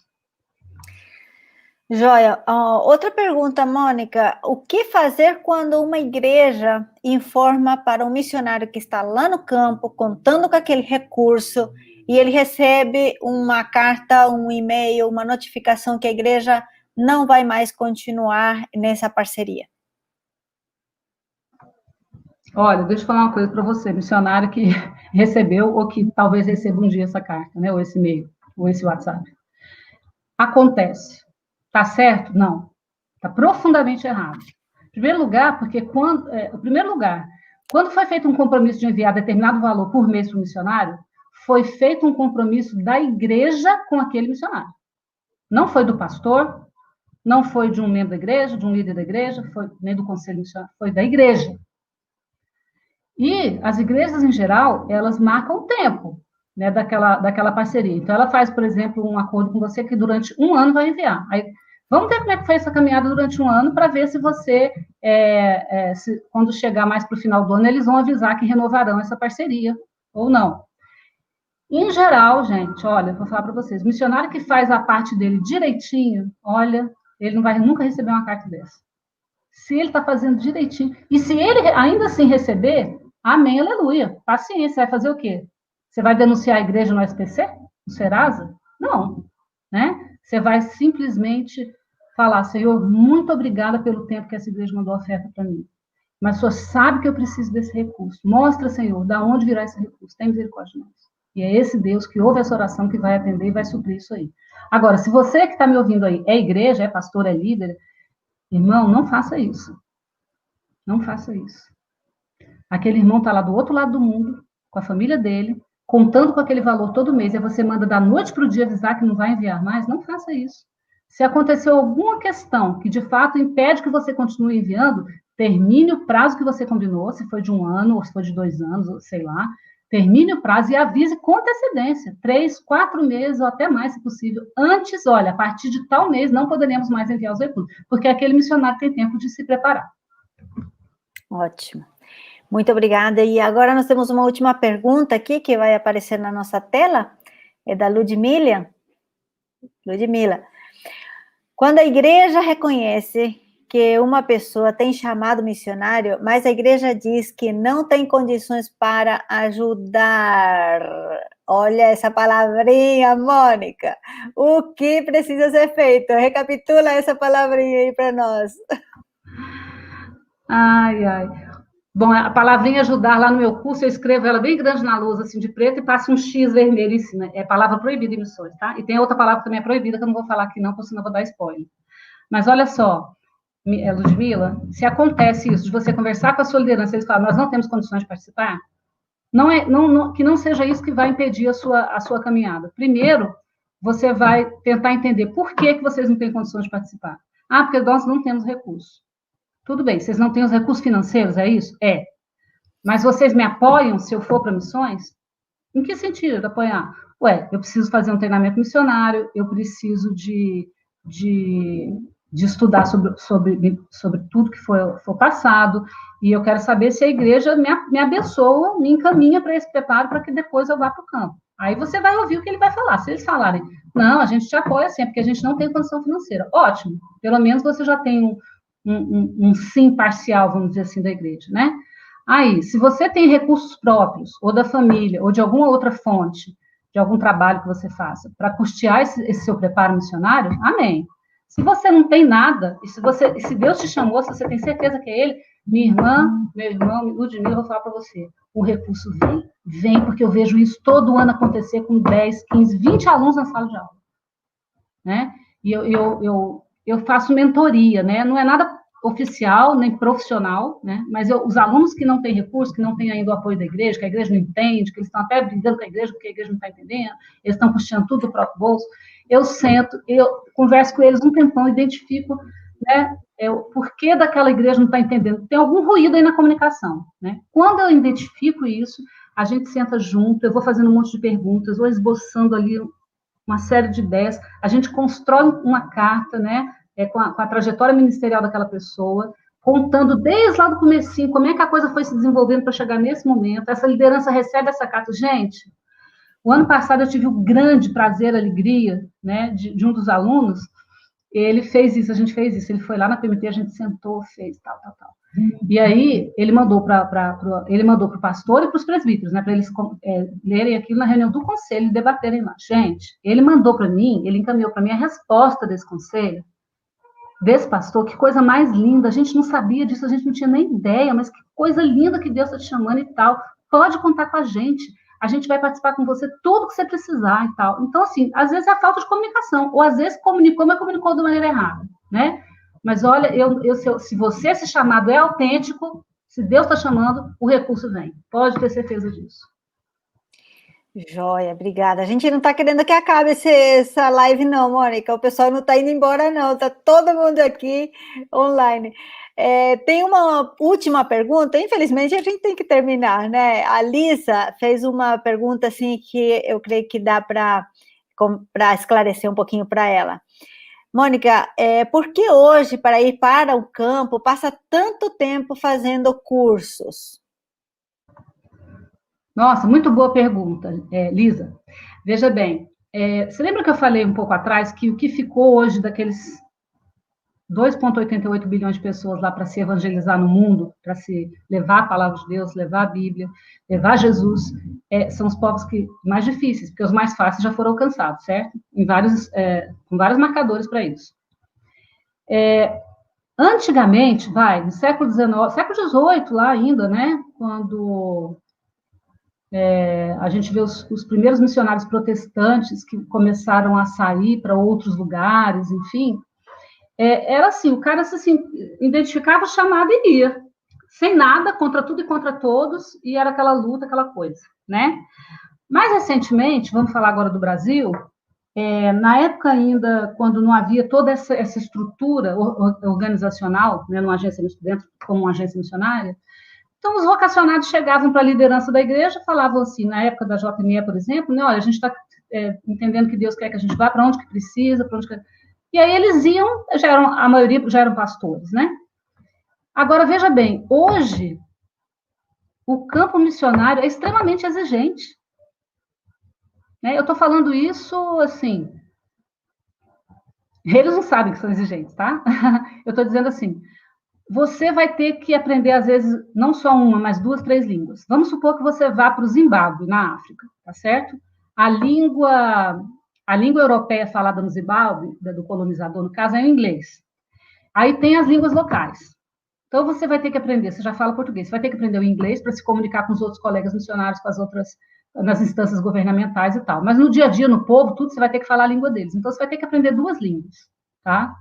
Joia. Outra pergunta, Mônica. O que fazer quando uma igreja informa para um missionário que está lá no campo, contando com aquele recurso, e ele recebe uma carta, um e-mail, uma notificação que a igreja não vai mais continuar nessa parceria? Olha, deixa eu falar uma coisa para você, missionário que recebeu ou que talvez receba um dia essa carta, né, ou esse e-mail, ou esse WhatsApp. Acontece. Tá certo? Não. Tá profundamente errado. Em primeiro lugar, porque quando foi feito um compromisso de enviar determinado valor por mês para o missionário, foi feito um compromisso da igreja com aquele missionário. Não foi do pastor, não foi de um membro da igreja, de um líder da igreja, nem do conselho missionário, foi da igreja. E as igrejas, em geral, elas marcam o tempo, né, daquela parceria. Então, ela faz, por exemplo, um acordo com você que durante 1 ano vai enviar. Aí, vamos ver como é que foi essa caminhada durante 1 ano para ver se você, quando chegar mais para o final do ano, eles vão avisar que renovarão essa parceria ou não. Em geral, gente, olha, vou falar para vocês, o missionário que faz a parte dele direitinho, olha, ele não vai nunca receber uma carta dessa. Se ele está fazendo direitinho, e se ele ainda assim receber, amém, aleluia, paciência, vai fazer o quê? Você vai denunciar a igreja no SPC? No Serasa? Não, né? Você vai simplesmente falar, Senhor, muito obrigada pelo tempo que essa igreja mandou oferta para mim. Mas o Senhor sabe que eu preciso desse recurso. Mostra, Senhor, de onde virá esse recurso. Tem misericórdia de nós. E é esse Deus que ouve essa oração que vai atender e vai suprir isso aí. Agora, se você que está me ouvindo aí é igreja, é pastor, é líder, irmão, não faça isso. Não faça isso. Aquele irmão está lá do outro lado do mundo, com a família dele, contando com aquele valor todo mês, e você manda da noite para o dia avisar que não vai enviar mais, não faça isso. Se aconteceu alguma questão que, de fato, impede que você continue enviando, termine o prazo que você combinou, se foi de 1 ano, ou se foi de 2 anos, ou sei lá, termine o prazo e avise com antecedência, 3, 4 meses, ou até mais, se possível. Antes, olha, a partir de tal mês, não poderemos mais enviar os recursos, porque aquele missionário tem tempo de se preparar. Ótimo. Muito obrigada. E agora nós temos uma última pergunta aqui, que vai aparecer na nossa tela, é da Ludmila. Ludmila, quando a igreja reconhece que uma pessoa tem chamado missionário, mas a igreja diz que não tem condições para ajudar. Olha essa palavrinha, Mônica. O que precisa ser feito? Recapitula essa palavrinha aí para nós. Ai, ai. Bom, a palavrinha ajudar lá no meu curso, eu escrevo ela bem grande na lousa, assim, de preto, e passo um X vermelho em cima. É palavra proibida em missões, tá? E tem outra palavra que também é proibida, que eu não vou falar aqui não, porque senão eu vou dar spoiler. Mas olha só, Ludmila, se acontece isso, de você conversar com a sua liderança, eles falam, nós não temos condições de participar, que não seja isso que vai impedir a sua caminhada. Primeiro, você vai tentar entender por que vocês não têm condições de participar. Ah, porque nós não temos recursos. Tudo bem, vocês não têm os recursos financeiros, é isso? É. Mas vocês me apoiam se eu for para missões? Em que sentido apoiar? Ué, eu preciso fazer um treinamento missionário, eu preciso de estudar sobre tudo que for passado, e eu quero saber se a igreja me abençoa, me encaminha para esse preparo, para que depois eu vá para o campo. Aí você vai ouvir o que ele vai falar. Se eles falarem, não, a gente te apoia sim, porque a gente não tem condição financeira. Ótimo, pelo menos você já tem um sim parcial, vamos dizer assim, da igreja, né? Aí, se você tem recursos próprios, ou da família, ou de alguma outra fonte, de algum trabalho que você faça, para custear esse seu preparo missionário, amém. Se você não tem nada, e se Deus te chamou, se você tem certeza que é Ele, minha irmã, meu irmão, Ludmila, eu vou falar para você, o recurso vem, porque eu vejo isso todo ano acontecer com 10, 15, 20 alunos na sala de aula, né? E eu faço mentoria, né? Não é nada oficial, nem profissional, né? Mas os alunos que não têm recurso, que não têm ainda o apoio da igreja, que a igreja não entende, que eles estão até brigando com a igreja porque a igreja não está entendendo, eles estão custeando tudo do próprio bolso, eu sento, eu converso com eles um tempão, identifico, né, o porquê daquela igreja não está entendendo. Tem algum ruído aí na comunicação, né? Quando eu identifico isso, a gente senta junto, eu vou fazendo um monte de perguntas, vou esboçando ali uma série de ideias, a gente constrói uma carta, né, com a trajetória ministerial daquela pessoa, contando desde lá do comecinho como é que a coisa foi se desenvolvendo para chegar nesse momento. Essa liderança recebe essa carta. Gente, o ano passado eu tive o grande prazer, alegria, né, de um dos alunos, ele fez isso, a gente fez isso, ele foi lá na PMT, a gente sentou, fez tal. E aí ele mandou para o pastor e para os presbíteros, né, para eles lerem aquilo na reunião do conselho e debaterem lá. Gente, ele mandou para mim, ele encaminhou para mim a resposta desse conselho, desse pastor, que coisa mais linda, a gente não sabia disso, a gente não tinha nem ideia, mas que coisa linda que Deus está te chamando e tal. Pode contar com a gente vai participar com você tudo que você precisar e tal. Então, assim, às vezes é a falta de comunicação, ou às vezes comunicou, mas comunicou de maneira errada, né? Mas olha, se você, esse chamado é autêntico, se Deus está chamando, o recurso vem. Pode ter certeza disso. Joia, obrigada. A gente não está querendo que acabe essa live, não, Mônica. O pessoal não está indo embora, não. Está todo mundo aqui online. Tem uma última pergunta. Infelizmente, a gente tem que terminar, né? A Lisa fez uma pergunta assim que eu creio que dá para esclarecer um pouquinho para ela. Mônica, por que hoje, para ir para o campo, passa tanto tempo fazendo cursos? Nossa, muito boa pergunta, Lisa. Veja bem, você lembra que eu falei um pouco atrás que o que ficou hoje daqueles 2,88 bilhões de pessoas lá para se evangelizar no mundo, para se levar a palavra de Deus, levar a Bíblia, levar Jesus, são os povos mais difíceis, porque os mais fáceis já foram alcançados, certo? Com vários marcadores para isso. Antigamente, no século XIX, século XVIII lá ainda, né? Quando a gente vê os primeiros missionários protestantes que começaram a sair para outros lugares, enfim, era assim, o cara assim, identificava o chamado e ia, sem nada, contra tudo e contra todos, e era aquela luta, aquela coisa, né? Mais recentemente, vamos falar agora do Brasil, na época ainda, quando não havia toda essa estrutura organizacional, né, dentro como uma agência missionária, então, os vocacionados chegavam para a liderança da igreja, falavam assim, na época da JME, por exemplo, né, olha, a gente está entendendo que Deus quer que a gente vá para onde que precisa, para onde que... E aí eles iam, a maioria já eram pastores, né? Agora, veja bem, hoje, o campo missionário é extremamente exigente. Né? Eu estou falando isso, assim, eles não sabem que são exigentes, tá? Eu estou dizendo assim, você vai ter que aprender, às vezes, não só uma, mas 2, 3 línguas. Vamos supor que você vá para o Zimbábue, na África, tá certo? A língua europeia falada no Zimbábue, do colonizador, no caso, é o inglês. Aí tem as línguas locais. Então, você vai ter que aprender, você já fala português, você vai ter que aprender o inglês para se comunicar com os outros colegas missionários, com as outras, nas instâncias governamentais e tal. Mas no dia a dia, no povo, tudo, você vai ter que falar a língua deles. Então, você vai ter que aprender 2 línguas, tá?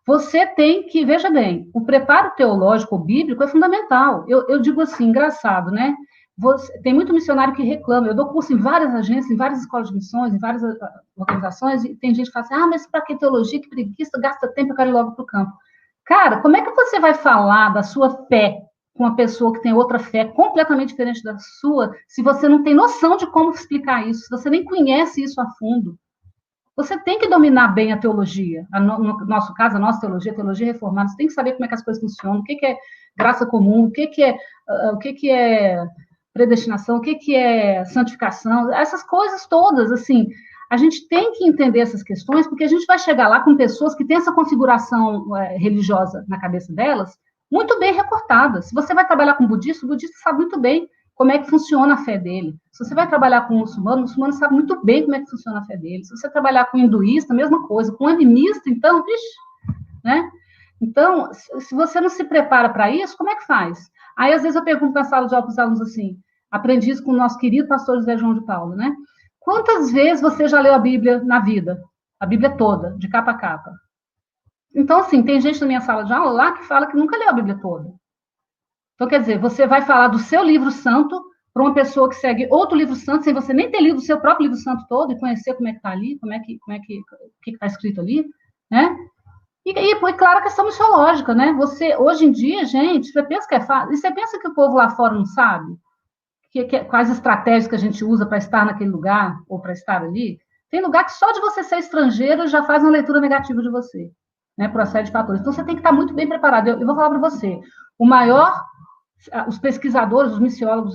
Você tem que, veja bem, o preparo teológico ou bíblico é fundamental. Eu digo assim, engraçado, né? Tem muito missionário que reclama. Eu dou curso em várias agências, em várias escolas de missões, em várias organizações, e tem gente que fala assim, mas para que teologia, que preguiça, gasta tempo, eu quero ir logo para o campo. Cara, como é que você vai falar da sua fé com uma pessoa que tem outra fé completamente diferente da sua, se você não tem noção de como explicar isso, se você nem conhece isso a fundo? Você tem que dominar bem a teologia. No nosso caso, a nossa teologia, a teologia reformada, você tem que saber como é que as coisas funcionam, o que é graça comum, o que é predestinação, o que é santificação, essas coisas todas, assim, a gente tem que entender essas questões, porque a gente vai chegar lá com pessoas que têm essa configuração religiosa na cabeça delas, muito bem recortada. Se você vai trabalhar com budista, o budista sabe muito bem como é que funciona a fé dele. Se você vai trabalhar com o muçulmano sabe muito bem como é que funciona a fé dele. Se você trabalhar com hinduísta, a mesma coisa. Com animista, então, né? Então, se você não se prepara para isso, como é que faz? Aí, às vezes, eu pergunto na sala de aula para os alunos assim, aprendi isso com o nosso querido pastor José João de Paulo, né? Quantas vezes você já leu a Bíblia na vida? A Bíblia toda, de capa a capa. Então, assim, tem gente na minha sala de aula lá que fala que nunca leu a Bíblia toda. Então, quer dizer, você vai falar do seu livro santo para uma pessoa que segue outro livro santo, sem você nem ter lido o seu próprio livro santo todo e conhecer como é que está ali, o que está escrito ali, né? E claro, a questão missiológica, né? Você, hoje em dia, gente, você pensa que é fácil, e você pensa que o povo lá fora não sabe quais estratégias que a gente usa para estar naquele lugar ou para estar ali? Tem lugar que só de você ser estrangeiro já faz uma leitura negativa de você, né? Por uma série de fatores. Então, você tem que estar muito bem preparado. Eu vou falar para você, os pesquisadores, os missiólogos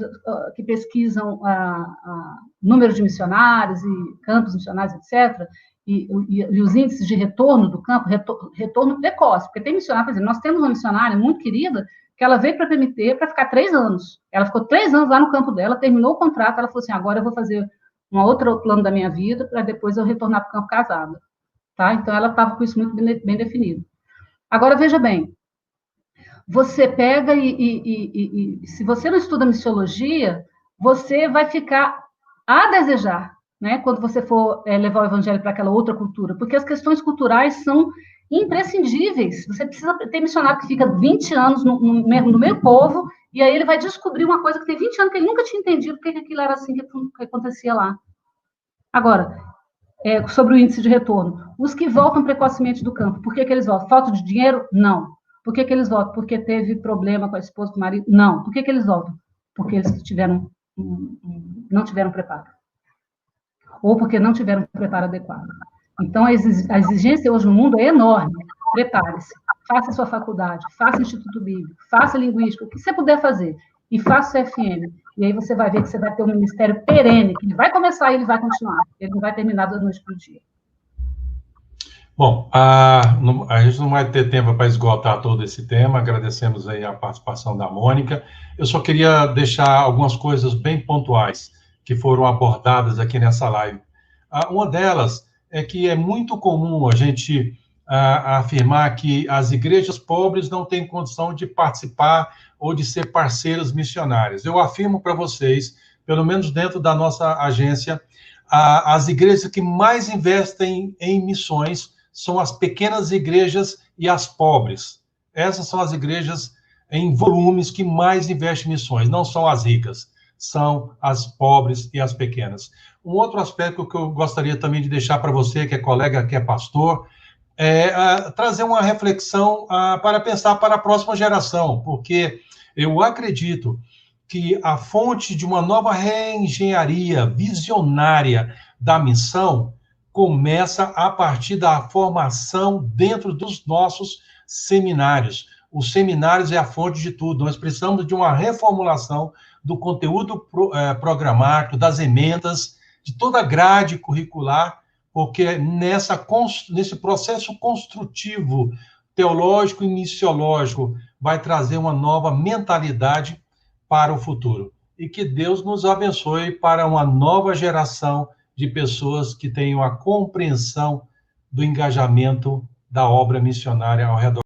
que pesquisam número de missionários e campos missionários, etc., e os índices de retorno do campo, retorno precoce, porque tem missionário, por exemplo, nós temos uma missionária muito querida, que ela veio para a PMT para ficar 3 anos. Ela ficou 3 anos lá no campo dela, terminou o contrato, ela falou assim, agora eu vou fazer um outro plano da minha vida, para depois eu retornar para o campo casada. Tá? Então, ela estava com isso muito bem definido. Agora, veja bem, você pega se você não estuda missiologia, você vai ficar a desejar, né, quando você for levar o evangelho para aquela outra cultura, porque as questões culturais são imprescindíveis. Você precisa ter missionário que fica 20 anos no meio povo, e aí ele vai descobrir uma coisa que tem 20 anos que ele nunca tinha entendido, porque aquilo era assim que acontecia lá. Agora, sobre o índice de retorno, os que voltam precocemente do campo, por que eles voltam? Falta de dinheiro? Não. Por que eles voltam? Porque teve problema com a esposa, com o marido? Não. Por que eles voltam? Porque eles não tiveram preparo. Ou porque não tiveram preparo adequado. Então, a exigência hoje no mundo é enorme. Prepare-se. Faça a sua faculdade, faça Instituto Bíblico, faça Linguística, o que você puder fazer. E faça o CFM. E aí você vai ver que você vai ter um ministério perene, que ele vai começar e ele vai continuar. Ele não vai terminar da noite para o dia. Bom, a gente não vai ter tempo para esgotar todo esse tema, agradecemos aí a participação da Mônica. Eu só queria deixar algumas coisas bem pontuais que foram abordadas aqui nessa live. Uma delas é que é muito comum a gente afirmar que as igrejas pobres não têm condição de participar ou de ser parceiras missionárias. Eu afirmo para vocês, pelo menos dentro da nossa agência, as igrejas que mais investem em missões são as pequenas igrejas e as pobres. Essas são as igrejas em volumes que mais investem em missões, não são as ricas, são as pobres e as pequenas. Um outro aspecto que eu gostaria também de deixar para você, que é colega, que é pastor, é trazer uma reflexão para pensar para a próxima geração, porque eu acredito que a fonte de uma nova reengenharia visionária da missão começa a partir da formação dentro dos nossos seminários. Os seminários é a fonte de tudo. Nós precisamos de uma reformulação do conteúdo programático, das emendas, de toda a grade curricular, porque nesse processo construtivo, teológico e missiológico, vai trazer uma nova mentalidade para o futuro. E que Deus nos abençoe para uma nova geração de pessoas que tenham a compreensão do engajamento da obra missionária ao redor